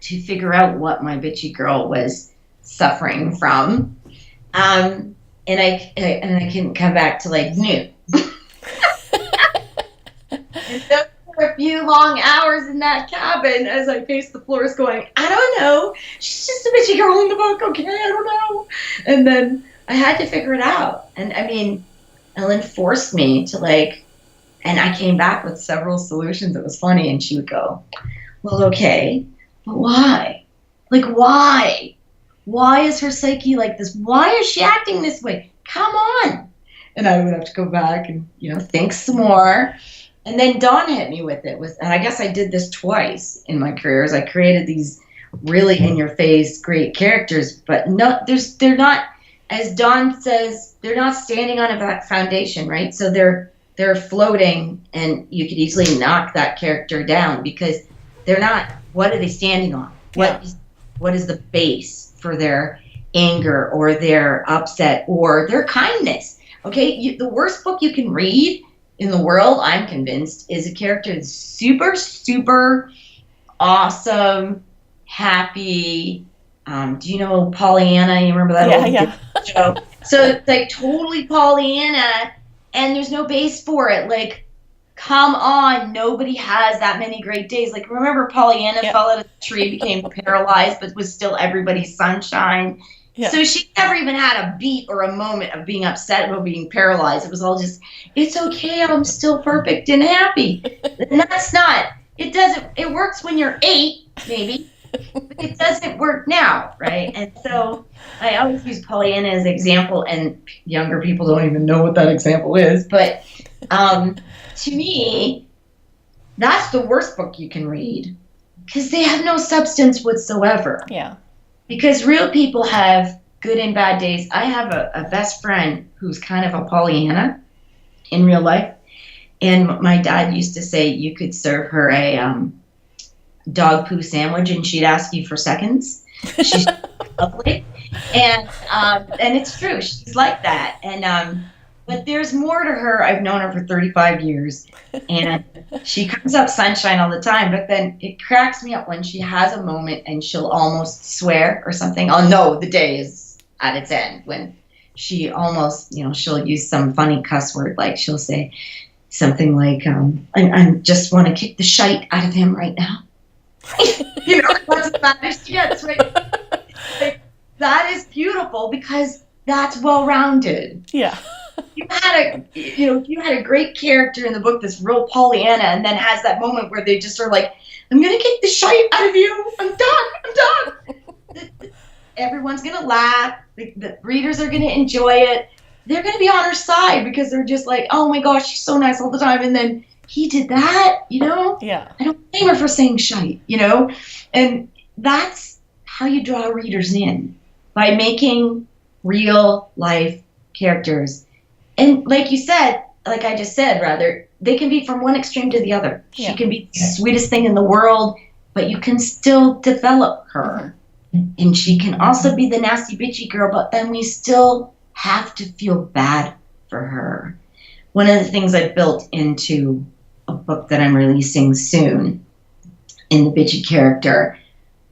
to figure out what my bitchy girl was suffering from. And I couldn't come back to like noon. And so for a few long hours in that cabin as I paced the floors going, I don't know. She's just a bitchy girl in the book, okay? I don't know. And then I had to figure it out. And I mean, Ellen forced me to and I came back with several solutions. It was funny. And she would go, well, okay, but why? Why? Why is her psyche like this? Why is she acting this way? Come on. And I would have to go back and, think some more. And then Dawn hit me with it. And I guess I did this twice in my career. I created these really in-your-face great characters, but no, they're not, as Dawn says, they're not standing on a foundation, right? So they're floating, and you could easily knock that character down because they're not. What are they standing on? Yeah. What is the base for their anger or their upset or their kindness? Okay, the worst book you can read in the world, I'm convinced, is a character that's super, super awesome, happy. Do you know Pollyanna? You remember that old show? So it's like totally Pollyanna, and there's no base for it. Come on, nobody has that many great days. Remember Pollyanna fell out of the tree, became paralyzed, but was still everybody's sunshine. Yeah. So she never even had a beat or a moment of being upset about being paralyzed. It was all just, it's okay, I'm still perfect and happy. And that's not, it works when you're 8, maybe, but it doesn't work now, right? And so I always use Pollyanna as an example, and younger people don't even know what that example is. But to me, that's the worst book you can read because they have no substance whatsoever. Yeah. Because real people have good and bad days. I have a best friend who's kind of a Pollyanna in real life. And my dad used to say you could serve her a dog poo sandwich and she'd ask you for seconds. She's lovely. And it's true. She's like that. And but there's more to her. I've known her for 35 years. And she comes up sunshine all the time. But then it cracks me up when she has a moment and she'll almost swear or something. Oh, no, the day is at its end. When she almost, she'll use some funny cuss word. She'll say something like, I just want to kick the shite out of him right now. That's as bad as she gets, right? That is beautiful because that's well-rounded. Yeah. If you had a great character in the book that's real Pollyanna and then has that moment where they just are like, I'm going to kick the shite out of you. I'm done. Everyone's going to laugh. The readers are going to enjoy it. They're going to be on her side because they're just like, oh my gosh, she's so nice all the time. And then he did that, Yeah. I don't blame her for saying shite, And that's how you draw readers in, by making real life characters. And like you said, like I just said, rather, they can be from one extreme to the other. Yeah. She can be the sweetest thing in the world, but you can still develop her. And she can also be the nasty, bitchy girl, but then we still have to feel bad for her. One of the things I built into a book that I'm releasing soon in the bitchy character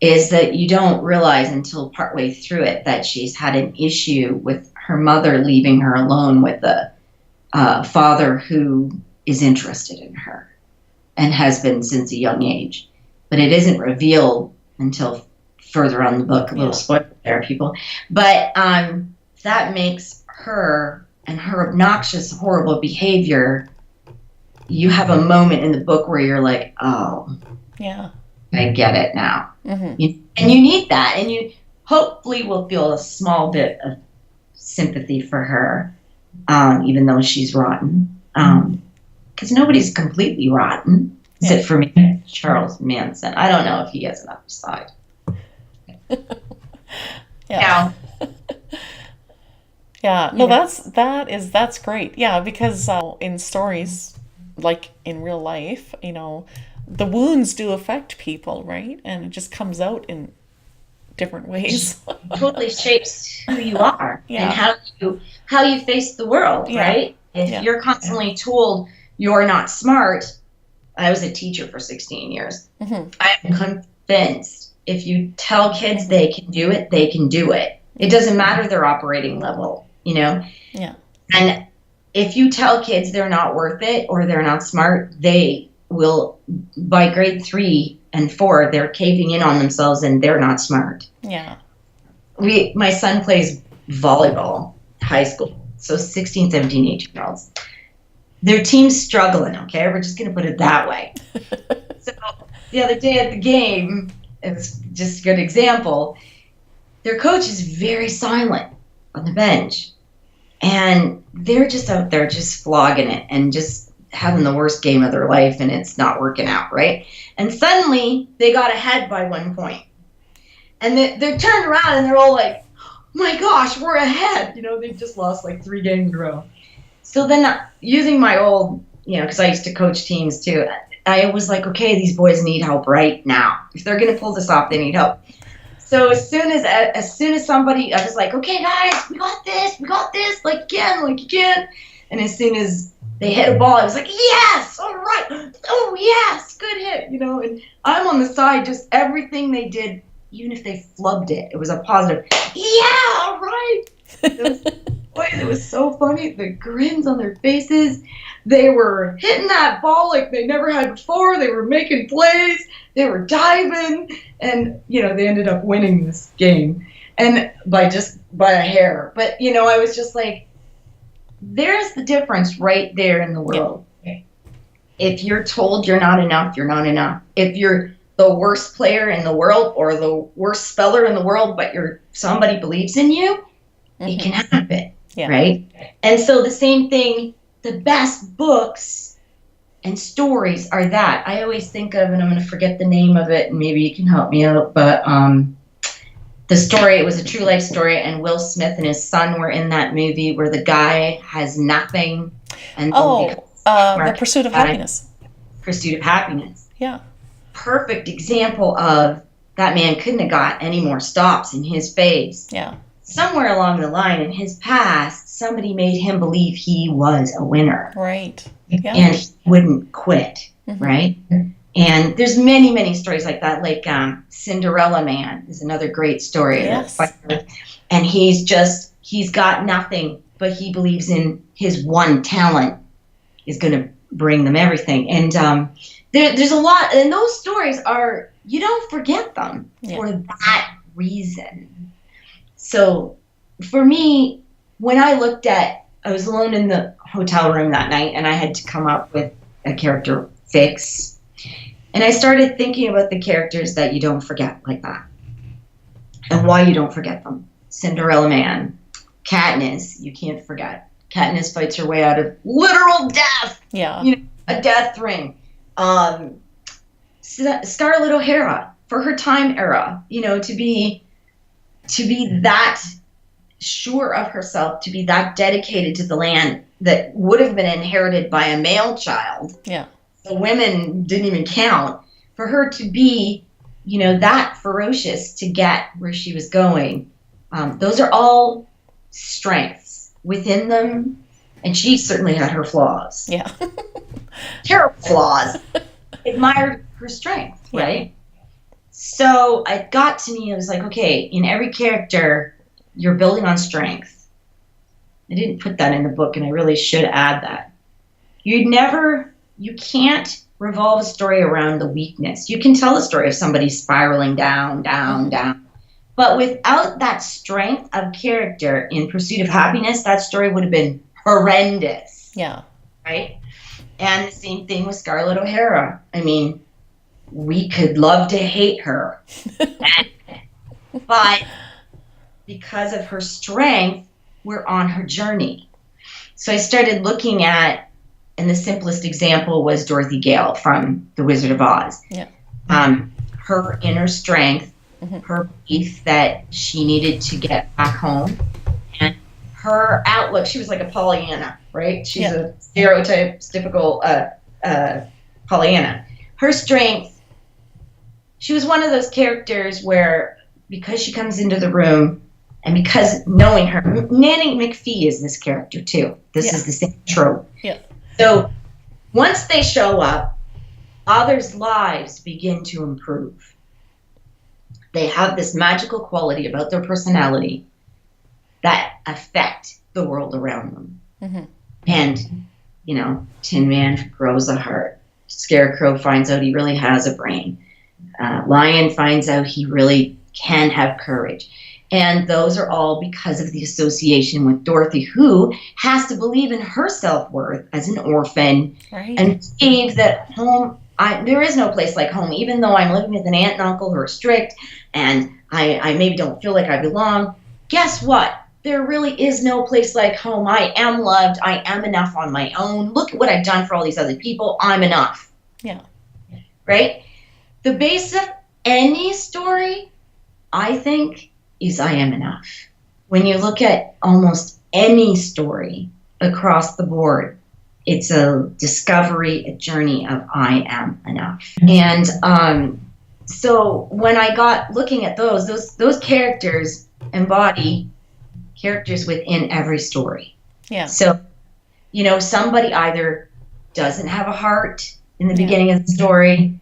is that you don't realize until partway through it that she's had an issue with her mother leaving her alone with a father who is interested in her and has been since a young age. But it isn't revealed until further on in the book. A little spoiler there, people. But that makes her and her obnoxious, horrible behavior, you have a moment in the book where you're like, oh, yeah, I get it now. Mm-hmm. And you need that. And you hopefully will feel a small bit of sympathy for her, even though she's rotten. Because nobody's completely rotten, except for me, Charles Manson. I don't know if he has enough side. Yeah. Yeah. No, that's great. Yeah, because in stories, like in real life, the wounds do affect people, right? And it just comes out in different ways. Totally shapes who you are and how you face the world, right? If you're constantly told you're not smart, I was a teacher for 16 years. Mm-hmm. I'm convinced if you tell kids they can do it, they can do it. It doesn't matter their operating level, Yeah. And if you tell kids they're not worth it or they're not smart, they will, by grade 3 and 4, they're caving in on themselves and they're not smart. Yeah. My son plays volleyball, high school, so 16, 17, 18-year-olds. Their team's struggling, okay? We're just going to put it that way. So the other day at the game, it's just a good example, their coach is very silent on the bench. And they're just out there just flogging it and just having the worst game of their life, and it's not working out, right? And suddenly they got ahead by 1 point. And they're turned around and they're all like, oh my gosh, we're ahead. They've just lost like 3 games in a row. So then using my old, because I used to coach teams too, I was like, okay, these boys need help right now. If they're going to pull this off, they need help. So as soon as somebody, I was like, okay, guys, we got this, like again. And as soon as they hit a ball, I was like, yes, all right, oh yes, good hit, and I'm on the side, just everything they did, even if they flubbed it, it was a positive, yeah, all right. It was so funny, the grins on their faces, they were hitting that ball like they never had before, they were making plays, they were diving, and, they ended up winning this game, and by a hair, but, I was just like, there's the difference right there in the world. Yeah. If you're told you're not enough, you're not enough. If you're the worst player in the world or the worst speller in the world, but somebody believes in you, it can happen, right? And so the same thing, the best books and stories are that. I always think of, and I'm going to forget the name of it, and maybe you can help me out, but the story, it was a true life story, and Will Smith and his son were in that movie where the guy has nothing. And The Pursuit of Happiness. Pursuit of Happiness. Yeah. Perfect example of that man couldn't have got any more stops in his face. Yeah. Somewhere along the line in his past, somebody made him believe he was a winner. Right. Yeah. And he wouldn't quit, right? And there's many, many stories like that. Like Cinderella Man is another great story. Yes. And he's got nothing, but he believes in his one talent is going to bring them everything. And there's a lot, and those stories are, you don't forget them for that reason. So for me, when I was alone in the hotel room that night and I had to come up with a character fix. And I started thinking about the characters that you don't forget like that and why you don't forget them. Cinderella Man, Katniss, you can't forget. Katniss fights her way out of literal death. Yeah. A death ring. Scarlett OHara for her time era, to be that sure of herself, to be that dedicated to the land that would have been inherited by a male child. Yeah. The women didn't even count. For her to be, that ferocious to get where she was going. Those are all strengths within them. And she certainly had her flaws. Yeah. Terrible flaws. Admired her strength, right? So it got to me, it was like, okay, in every character, you're building on strength. I didn't put that in the book, and I really should add that. You can't revolve a story around the weakness. You can tell a story of somebody spiraling down, down. But without that strength of character in pursuit of happiness, that story would have been horrendous. Yeah. Right? And the same thing with Scarlett OHara. I mean, we could love to hate her. But because of her strength, we're on her journey. So I started looking at, and the simplest example was Dorothy Gale from The Wizard of Oz. Yeah. Her inner strength, her belief that she needed to get back home, and her outlook. She was like a Pollyanna, right? She's a stereotypical Pollyanna. Her strength, she was one of those characters where, because she comes into the room, and because knowing her, Nanny McPhee is this character too. This is the same trope. Yeah. So once they show up, others' lives begin to improve. They have this magical quality about their personality that affect the world around them. Mm-hmm. And, Tin Man grows a heart. Scarecrow finds out he really has a brain. Lion finds out he really can have courage. And those are all because of the association with Dorothy, who has to believe in her self-worth as an orphan, right, and believe that home, there is no place like home, even though I'm living with an aunt and uncle who are strict and I maybe don't feel like I belong. Guess what? There really is no place like home. I am loved. I am enough on my own. Look at what I've done for all these other people. I'm enough. Yeah. Right? The base of any story, I think, is I am enough. When you look at almost any story across the board, it's a discovery, a journey of I am enough. And so when I got looking at those characters embody characters within every story. Yeah. So, somebody either doesn't have a heart in the beginning of the story,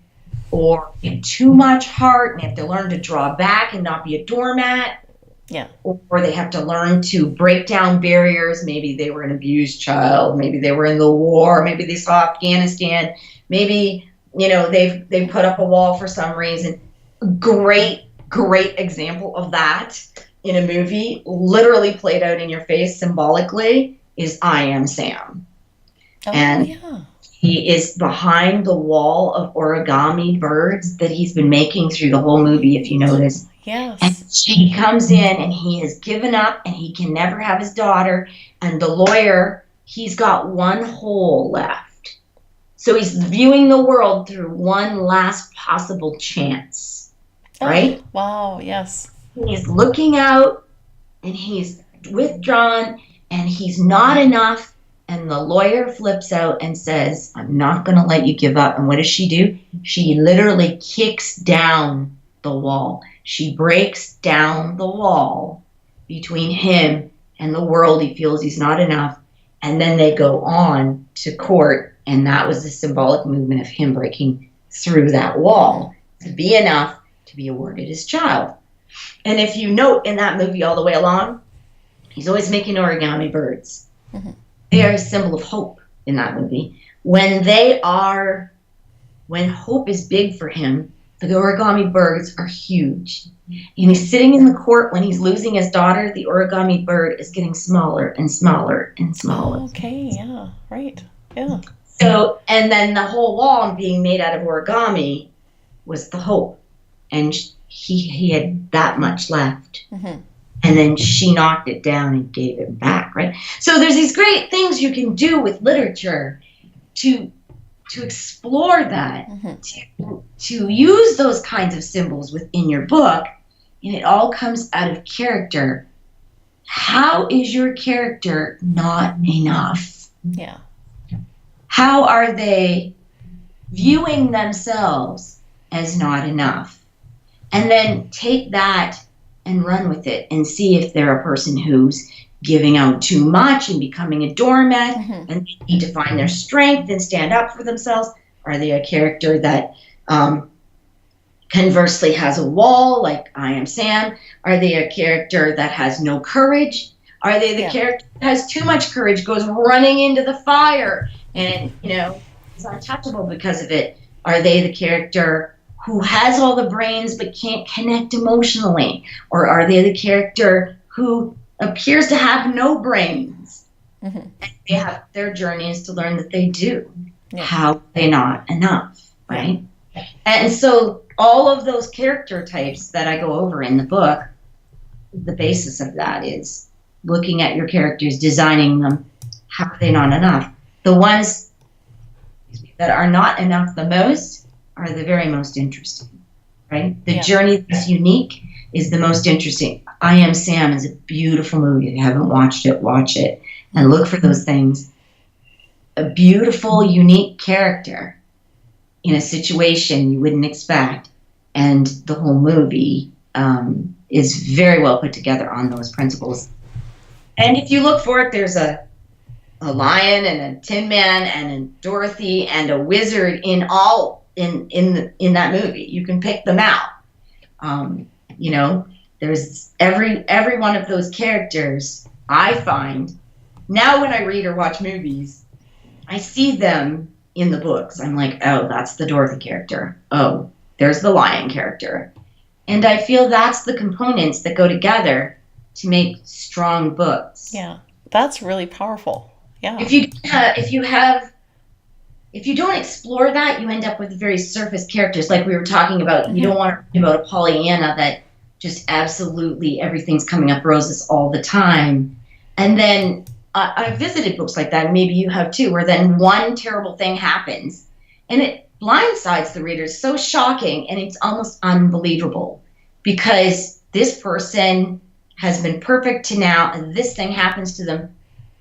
or too much heart, and they have to learn to draw back and not be a doormat. Yeah. Or they have to learn to break down barriers. Maybe they were an abused child. Maybe they were in the war. Maybe they saw Afghanistan. Maybe, they've put up a wall for some reason. Great example of that in a movie, literally played out in your face symbolically, is I Am Sam. Oh, and he is behind the wall of origami birds that he's been making through the whole movie, if you notice. Yes. And she comes in and he has given up and he can never have his daughter. And the lawyer, he's got one hole left. So he's viewing the world through one last possible chance. Right? Oh, wow, yes. He's looking out and he's withdrawn and he's not enough. And the lawyer flips out and says, I'm not going to let you give up. And what does she do? She literally kicks down the wall. She breaks down the wall between him and the world. He feels he's not enough. And then they go on to court. And that was the symbolic movement of him breaking through that wall to be enough to be awarded his child. And if you note in that movie all the way along, he's always making origami birds. Mm-hmm. They are a symbol of hope in that movie. When hope is big for him, The Origami Birds are huge. And he's sitting in the court when he's losing his daughter. The origami bird is getting smaller and smaller and smaller. Oh, okay, yeah, right, yeah. So, and then the whole wall being made out of origami was the hope. And he had that much left. Mm-hmm. And then she knocked it down and gave it back, right? So there's these great things you can do with literature to explore that, to use those kinds of symbols within your book, and it all comes out of character. How is your character not enough? Yeah. How are they viewing themselves as not enough? And then take that and run with it and see if they're a person who's giving out too much and becoming a doormat, and they need to find their strength and stand up for themselves. Are they a character that conversely has a wall, like I Am Sam? Are they a character that has no courage? Are they the character that has too much courage, goes running into the fire and, is untouchable because of it? Are they the character who has all the brains but can't connect emotionally? Or are they the character who appears to have no brains? And they have their journeys to learn that they do. Yeah. How are they not enough, right? Yeah. And so all of those character types that I go over in the book, the basis of that is looking at your characters, designing them. How are they not enough? The ones that are not enough the most are the very most interesting, right? The journey that's unique is the most interesting. I Am Sam is a beautiful movie. If you haven't watched it, watch it and look for those things. A beautiful, unique character in a situation you wouldn't expect, and the whole movie is very well put together on those principles. And if you look for it, there's a lion and a tin man and a Dorothy and a wizard in that movie. You can pick them out. There's every one of those characters. I find now when I read or watch movies, I see them in the books. I'm like, oh, that's the Dorothy character. Oh, there's the lion character. And I feel that's the components that go together to make strong books. Yeah, that's really powerful. Yeah. If you don't explore that, you end up with very surface characters, like we were talking about. You don't want to read about a Pollyanna that just absolutely everything's coming up roses all the time. And then I've visited books like that, and maybe you have too, where then one terrible thing happens, and it blindsides the reader. It's so shocking, and it's almost unbelievable because this person has been perfect to now, and this thing happens to them.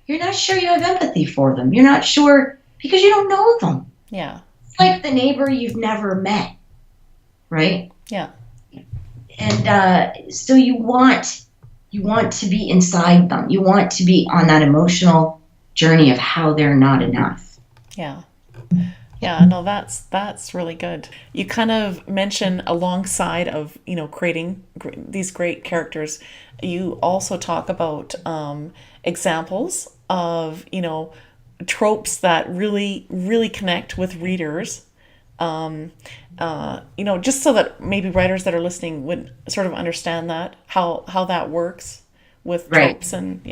You're not sure you have empathy for them. You're not sure because you don't know them. Yeah. It's like the neighbor you've never met, right? Yeah. And so you want to be inside them. You want to be on that emotional journey of how they're not enough. Yeah. Yeah, no, that's really good. You kind of mention alongside of, creating these great characters, you also talk about examples of, tropes that really, really connect with readers. Just so that maybe writers that are listening would sort of understand that, how that works with tropes. And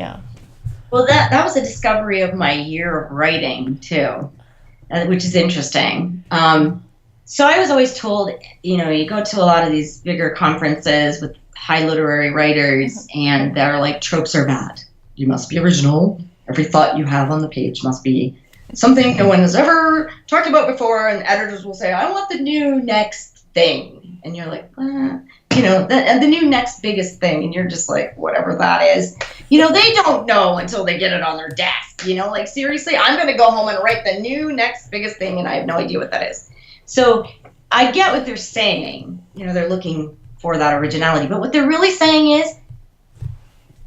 Well, that was a discovery of my year of writing too, which is interesting. So I was always told, you go to a lot of these bigger conferences with high literary writers, and they're like, tropes are bad. You must be original. Every thought you have on the page must be something no one has ever talked about before, and editors will say, I want the new next thing. And you're like, the new next biggest thing. And you're just like, whatever that is. They don't know until they get it on their desk. Like, seriously, I'm going to go home and write the new next biggest thing, and I have no idea what that is. So I get what they're saying. They're looking for that originality. But what they're really saying is,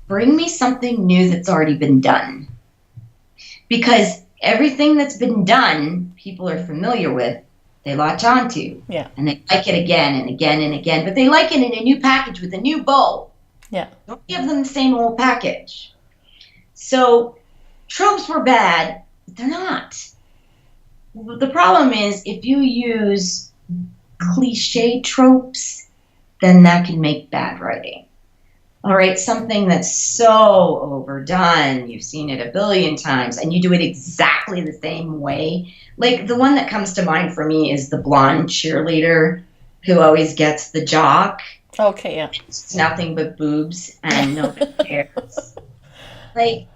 bring me something new that's already been done. Because everything that's been done, people are familiar with, they latch onto. Yeah. And they like it again and again and again. But they like it in a new package with a new bow. Yeah. Don't give them the same old package. So tropes were bad, but they're not. The problem is if you use cliche tropes, then that can make bad writing. All right, something that's so overdone, you've seen it a billion times, and you do it exactly the same way. Like, the one that comes to mind for me is the blonde cheerleader who always gets the jock. Okay, yeah. It's nothing but boobs and nobody cares. Like,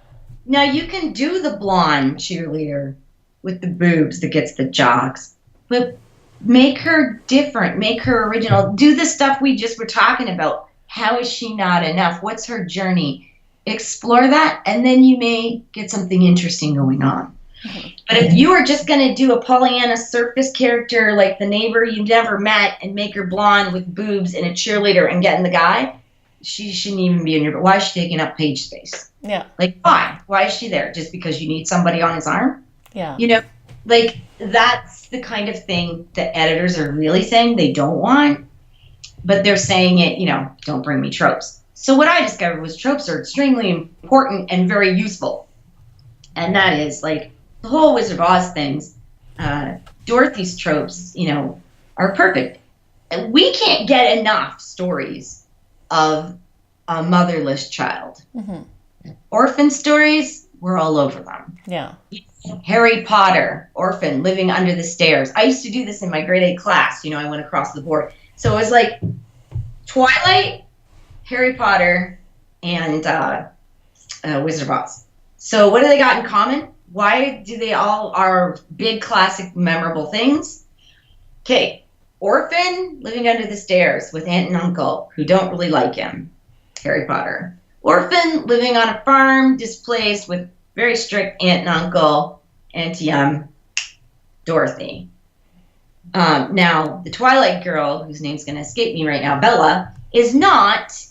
now you can do the blonde cheerleader with the boobs that gets the jocks, but make her different, make her original. Do the stuff we just were talking about. How is she not enough? What's her journey? Explore that, and then you may get something interesting going on. Mm-hmm. But if you are just going to do a Pollyanna surface character like the neighbor you never met and make her blonde with boobs and a cheerleader and getting the guy, she shouldn't even be in your book. Why is she taking up page space? Yeah. Like, why? Why is she there? Just because you need somebody on his arm? Yeah. You know, like, that's the kind of thing that editors are really saying they don't want. But they're saying it, you know, don't bring me tropes. So what I discovered was tropes are extremely important and very useful. And that is, like, the whole Wizard of Oz things, Dorothy's tropes, you know, are perfect. And we can't get enough stories of a motherless child. Mm-hmm. Orphan stories, we're all over them. Yeah. Harry Potter, orphan, living under the stairs. I used to do this in my grade 8 class. You know, I went across the board. So it was like Twilight, Harry Potter, and Wizard of Oz. So what do they got in common? Why do they all are big, classic, memorable things? Okay, orphan, living under the stairs with aunt and uncle who don't really like him, Harry Potter. Orphan, living on a farm, displaced with very strict aunt and uncle, Auntie Dorothy. Now, the Twilight girl, whose name's going to escape me right now, Bella, is not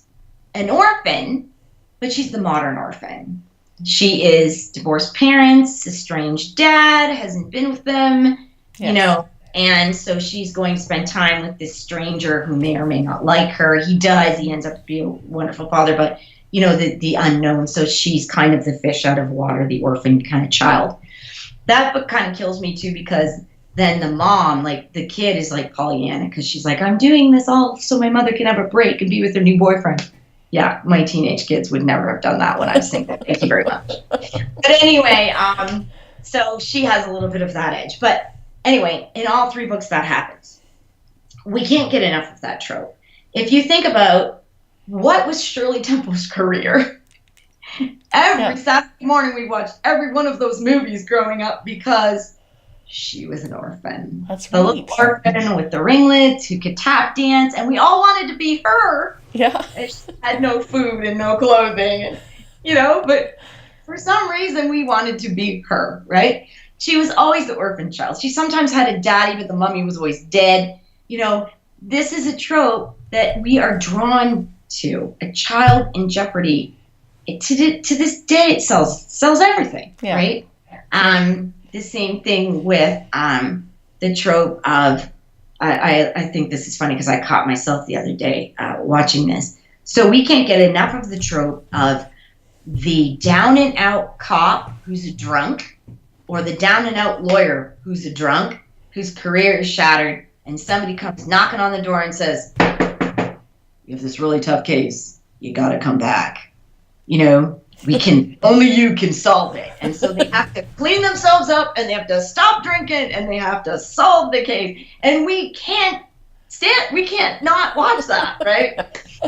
an orphan, but she's the modern orphan. She is divorced parents, estranged dad, hasn't been with them, yes. You know, and so she's going to spend time with this stranger who may or may not like her. He does. He ends up to be a wonderful father, but, you know, the unknown. So she's kind of the fish out of water, the orphan kind of child. That book kind of kills me, too, because then the mom, like, the kid is like Pollyanna, because she's like, I'm doing this all so my mother can have a break and be with her new boyfriend. Yeah, my teenage kids would never have done that when I was single. Thank you very much. But anyway, so she has a little bit of that edge. But anyway, in all 3 books that happens. We can't get enough of that trope. If you think about what was Shirley Temple's career, every Saturday morning we watched every one of those movies growing up because she was an orphan. That's right. The little orphan with the ringlets who could tap dance, and we all wanted to be her. Yeah. And she had no food and no clothing, and, you know, but for some reason we wanted to be her, right? She was always the orphan child. She sometimes had a daddy, but the mummy was always dead. You know, this is a trope that we are drawn to. A child in jeopardy. To this day, it sells everything, right? The same thing with the trope of, I think this is funny because I caught myself the other day watching this. So we can't get enough of the trope of the down and out cop who's a drunk, or the down and out lawyer who's a drunk, whose career is shattered, and somebody comes knocking on the door and says, you have this really tough case, you gotta come back. You know, only you can solve it. And so they have to clean themselves up, and they have to stop drinking, and they have to solve the case. And we can't not watch that, right?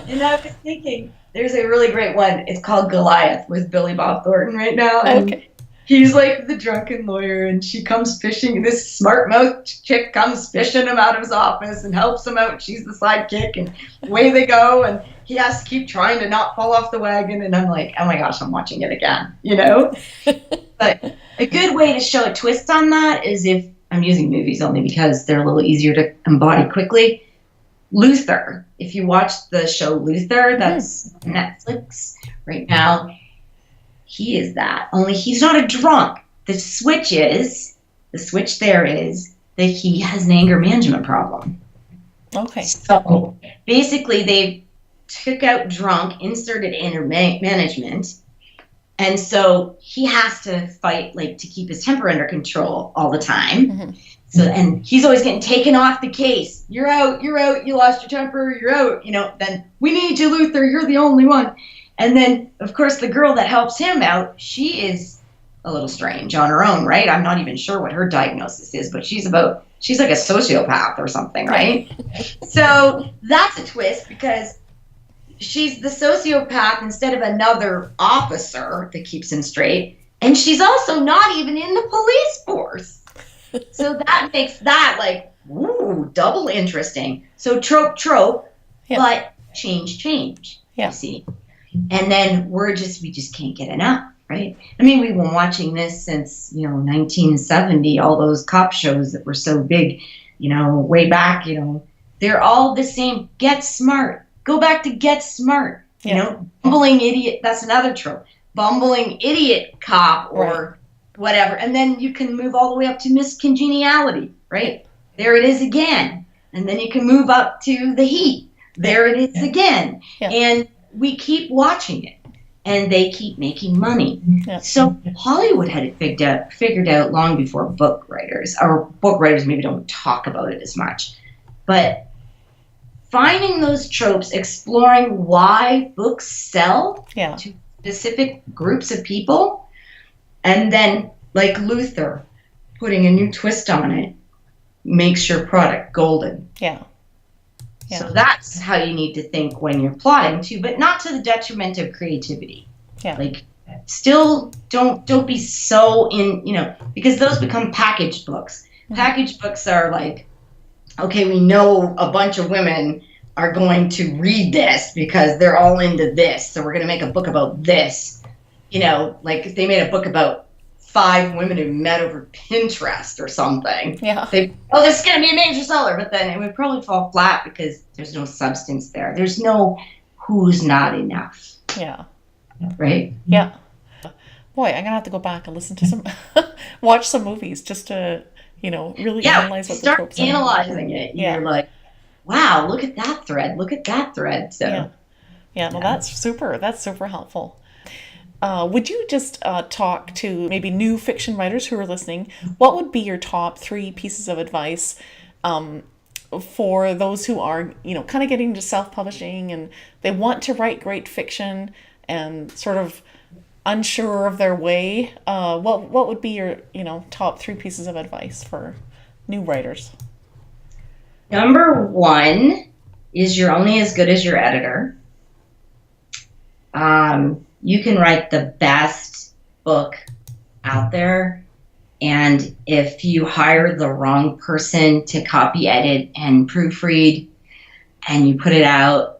And I was thinking, there's a really great one. It's called Goliath with Billy Bob Thornton right now. And he's like the drunken lawyer, and she comes fishing. This smart-mouthed chick comes fishing him out of his office and helps him out. She's the sidekick, and away they go. And he has to keep trying to not fall off the wagon. And I'm like, oh my gosh, I'm watching it again, you know? But a good way to show a twist on that is, if I'm using movies only because they're a little easier to embody quickly, Luther. If you watch the show Luther, that's Netflix right now, he is that. Only he's not a drunk. The switch there is that he has an anger management problem. Okay. So basically they took out drunk, inserted anger management, and so he has to fight, like, to keep his temper under control all the time. Mm-hmm. So, and he's always getting taken off the case. You're out, you lost your temper, you're out, then we need you, Luther, you're the only one. And then, of course, the girl that helps him out, she is a little strange on her own, right? I'm not even sure what her diagnosis is, but she's like a sociopath or something, right? So that's a twist because she's the sociopath instead of another officer that keeps him straight. And she's also not even in the police force. So that makes that like, ooh, double interesting. So trope, but change. Yeah. You see? And then we just can't get enough, right? I mean, we've been watching this since, 1970, all those cop shows that were so big, way back, they're all the same. Get smart. Go back to Get Smart. Bumbling idiot. That's another trope. Bumbling idiot cop or whatever. And then you can move all the way up to Miss Congeniality, right? There it is again. And then you can move up to The Heat. There it is again. Yeah. And we keep watching it. And they keep making money. Yeah. So Hollywood had it figured out long before book writers, or book writers maybe don't talk about it as much. But finding those tropes, exploring why books sell to specific groups of people, and then, like Luther, putting a new twist on it makes your product golden. Yeah. So that's how you need to think when you're plotting too, but not to the detriment of creativity. Yeah. Like, still don't be so in, because those become packaged books. Mm-hmm. Packaged books are like, okay, we know a bunch of women are going to read this because they're all into this, so we're going to make a book about this. Like if they made a book about 5 women who met over Pinterest or something. Yeah. This is going to be a major seller, but then it would probably fall flat because there's no substance there. There's no who's not enough. Yeah. Right? Yeah. Boy, I'm going to have to go back and listen to watch some movies just to, really analyze what the tropes are. Start analyzing it. You're like, wow, look at that thread. Look at that thread. So, well, that's super helpful. Would you just talk to maybe new fiction writers who are listening? What would be your top 3 pieces of advice for those who are, kind of getting into self-publishing and they want to write great fiction and sort of unsure of their way? What would be your, top 3 pieces of advice for new writers? Number 1 is you're only as good as your editor. You can write the best book out there, and if you hire the wrong person to copy, edit, and proofread, and you put it out,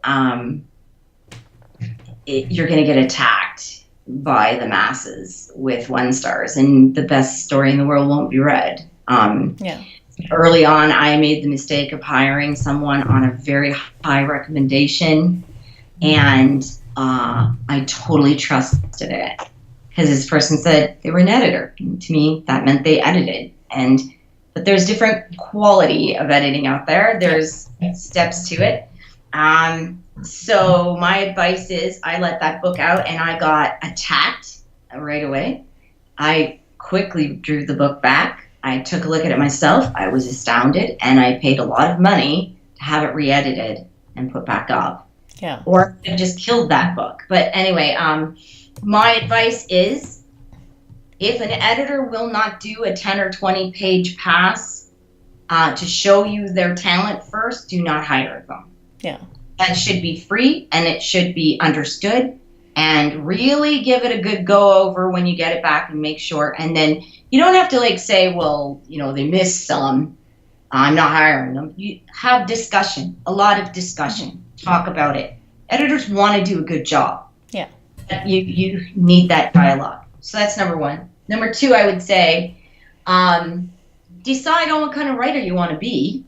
you're going to get attacked by the masses with 1 stars, and the best story in the world won't be read. Early on, I made the mistake of hiring someone on a very high recommendation, and I totally trusted it because this person said they were an editor. And to me, that meant they edited. But there's different quality of editing out there. There's steps to it. So my advice is I let that book out and I got attacked right away. I quickly drew the book back. I took a look at it myself. I was astounded, and I paid a lot of money to have it re-edited and put back up. Yeah. Or I just killed that book. But anyway, my advice is if an editor will not do a 10 or 20 page pass to show you their talent first, do not hire them. Yeah. That should be free and it should be understood, and really give it a good go over when you get it back and make sure. And then you don't have to say, well, they missed some, I'm not hiring them. You have discussion, a lot of discussion. Talk about it. Editors want to do a good job. Yeah. You need that dialogue. So that's number 1. Number 2, I would say, decide on what kind of writer you want to be.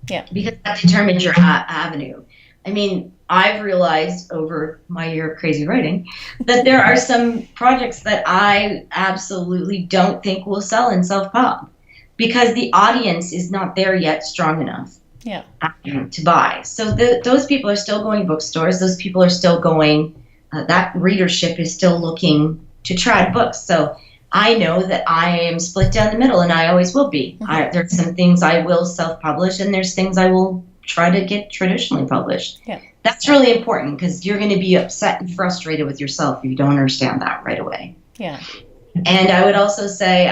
Yeah. Because that determines your avenue. I mean, I've realized over my year of crazy writing that there are some projects that I absolutely don't think will sell in self-pub because the audience is not there yet strong enough. Yeah. To buy. So those people are still going to bookstores. Those people are still going, that readership is still looking to try books. So I know that I am split down the middle, and I always will be. There's some things I will self-publish, and there's things I will try to get traditionally published. Yeah. That's really important, because you're going to be upset and frustrated with yourself if you don't understand that right away. Yeah. And I would also say,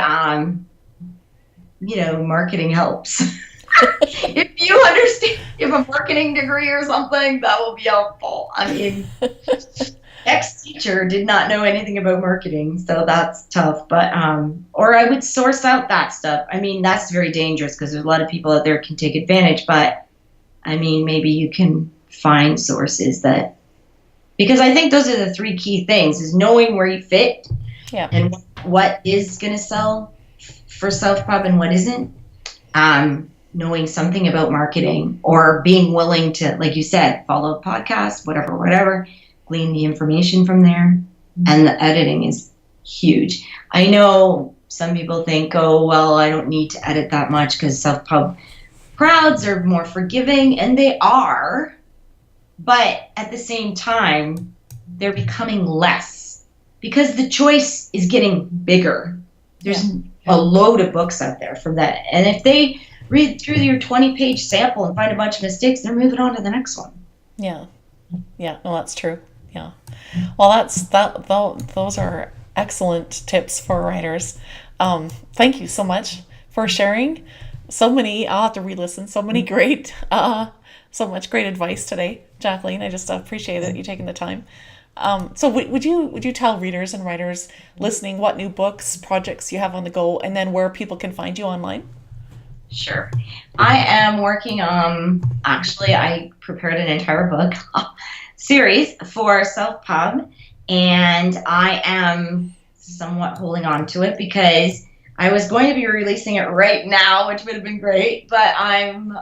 marketing helps. If you understand, you have a marketing degree or something, that will be helpful. I mean, ex-teacher did not know anything about marketing, so that's tough. But or I would source out that stuff. I mean, that's very dangerous, because there's a lot of people out there can take advantage. But I mean, maybe you can find sources that, because I think those are the three key things: is knowing where you fit, and what is going to sell for self-pub and what isn't. Knowing something about marketing, or being willing to, like you said, follow a podcast, whatever, glean the information from there. And the editing is huge. I know some people think, oh, well, I don't need to edit that much because self-pub crowds are more forgiving, and they are. But at the same time, they're becoming less, because the choice is getting bigger. There's a load of books out there from that. And if they read through your 20-page sample and find a bunch of mistakes, they're moving on to the next one. Yeah. Yeah, no, that's true. Yeah. Well, those are excellent tips for writers. Thank you so much for sharing so many, I'll have to re-listen, so many great, so much great advice today, Jacqueline. I just appreciate it, you taking the time. So would you tell readers and writers listening what new books, projects you have on the go, and then where people can find you online? Sure. I am working on, actually, I prepared an entire book series for self-pub, and I am somewhat holding on to it because I was going to be releasing it right now, which would have been great, but I'm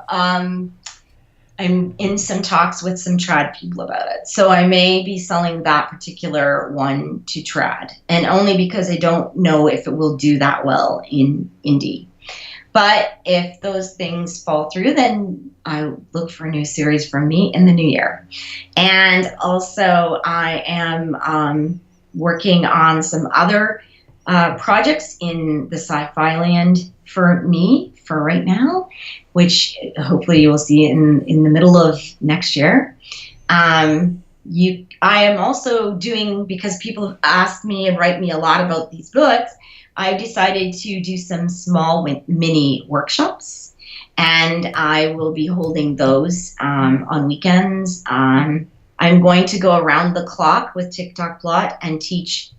in some talks with some trad people about it. So I may be selling that particular one to trad, and only because I don't know if it will do that well in indie. But if those things fall through, then I look for a new series from me in the new year. And also I am working on some other projects in the sci-fi land for me for right now, which hopefully you will see in the middle of next year. I am also doing, because people have asked me and write me a lot about these books, I decided to do some small mini workshops, and I will be holding those on weekends. I'm going to go around the clock with TikTok Plot and teach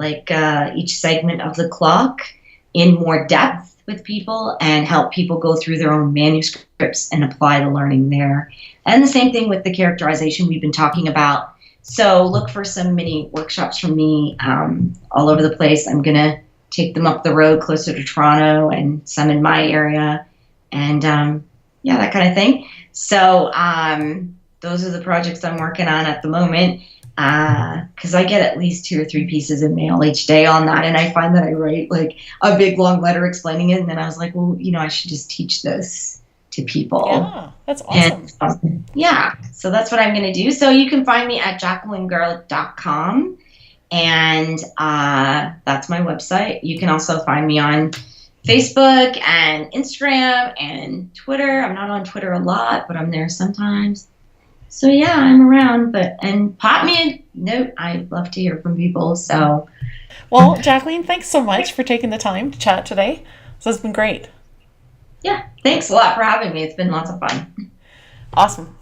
each segment of the clock in more depth with people, and help people go through their own manuscripts and apply the learning there. And the same thing with the characterization we've been talking about. So look for some mini workshops from me all over the place. I'm going to take them up the road closer to Toronto, and some in my area, and that kind of thing. So those are the projects I'm working on at the moment, because I get at least 2 or 3 pieces of mail each day on that, and I find that I write like a big long letter explaining it, and then I was like, well, I should just teach this to people. Yeah, that's awesome. And, so that's what I'm going to do. So you can find me at JacquelineGarlick.com. And that's my website. You can also find me on Facebook and Instagram and Twitter. I'm not on Twitter a lot, but I'm there sometimes. So yeah, I'm around. And pop me a note. I'd love to hear from people. So, well, Jacqueline, thanks so much for taking the time to chat today. So it's been great. Yeah, thanks a lot for having me. It's been lots of fun. Awesome.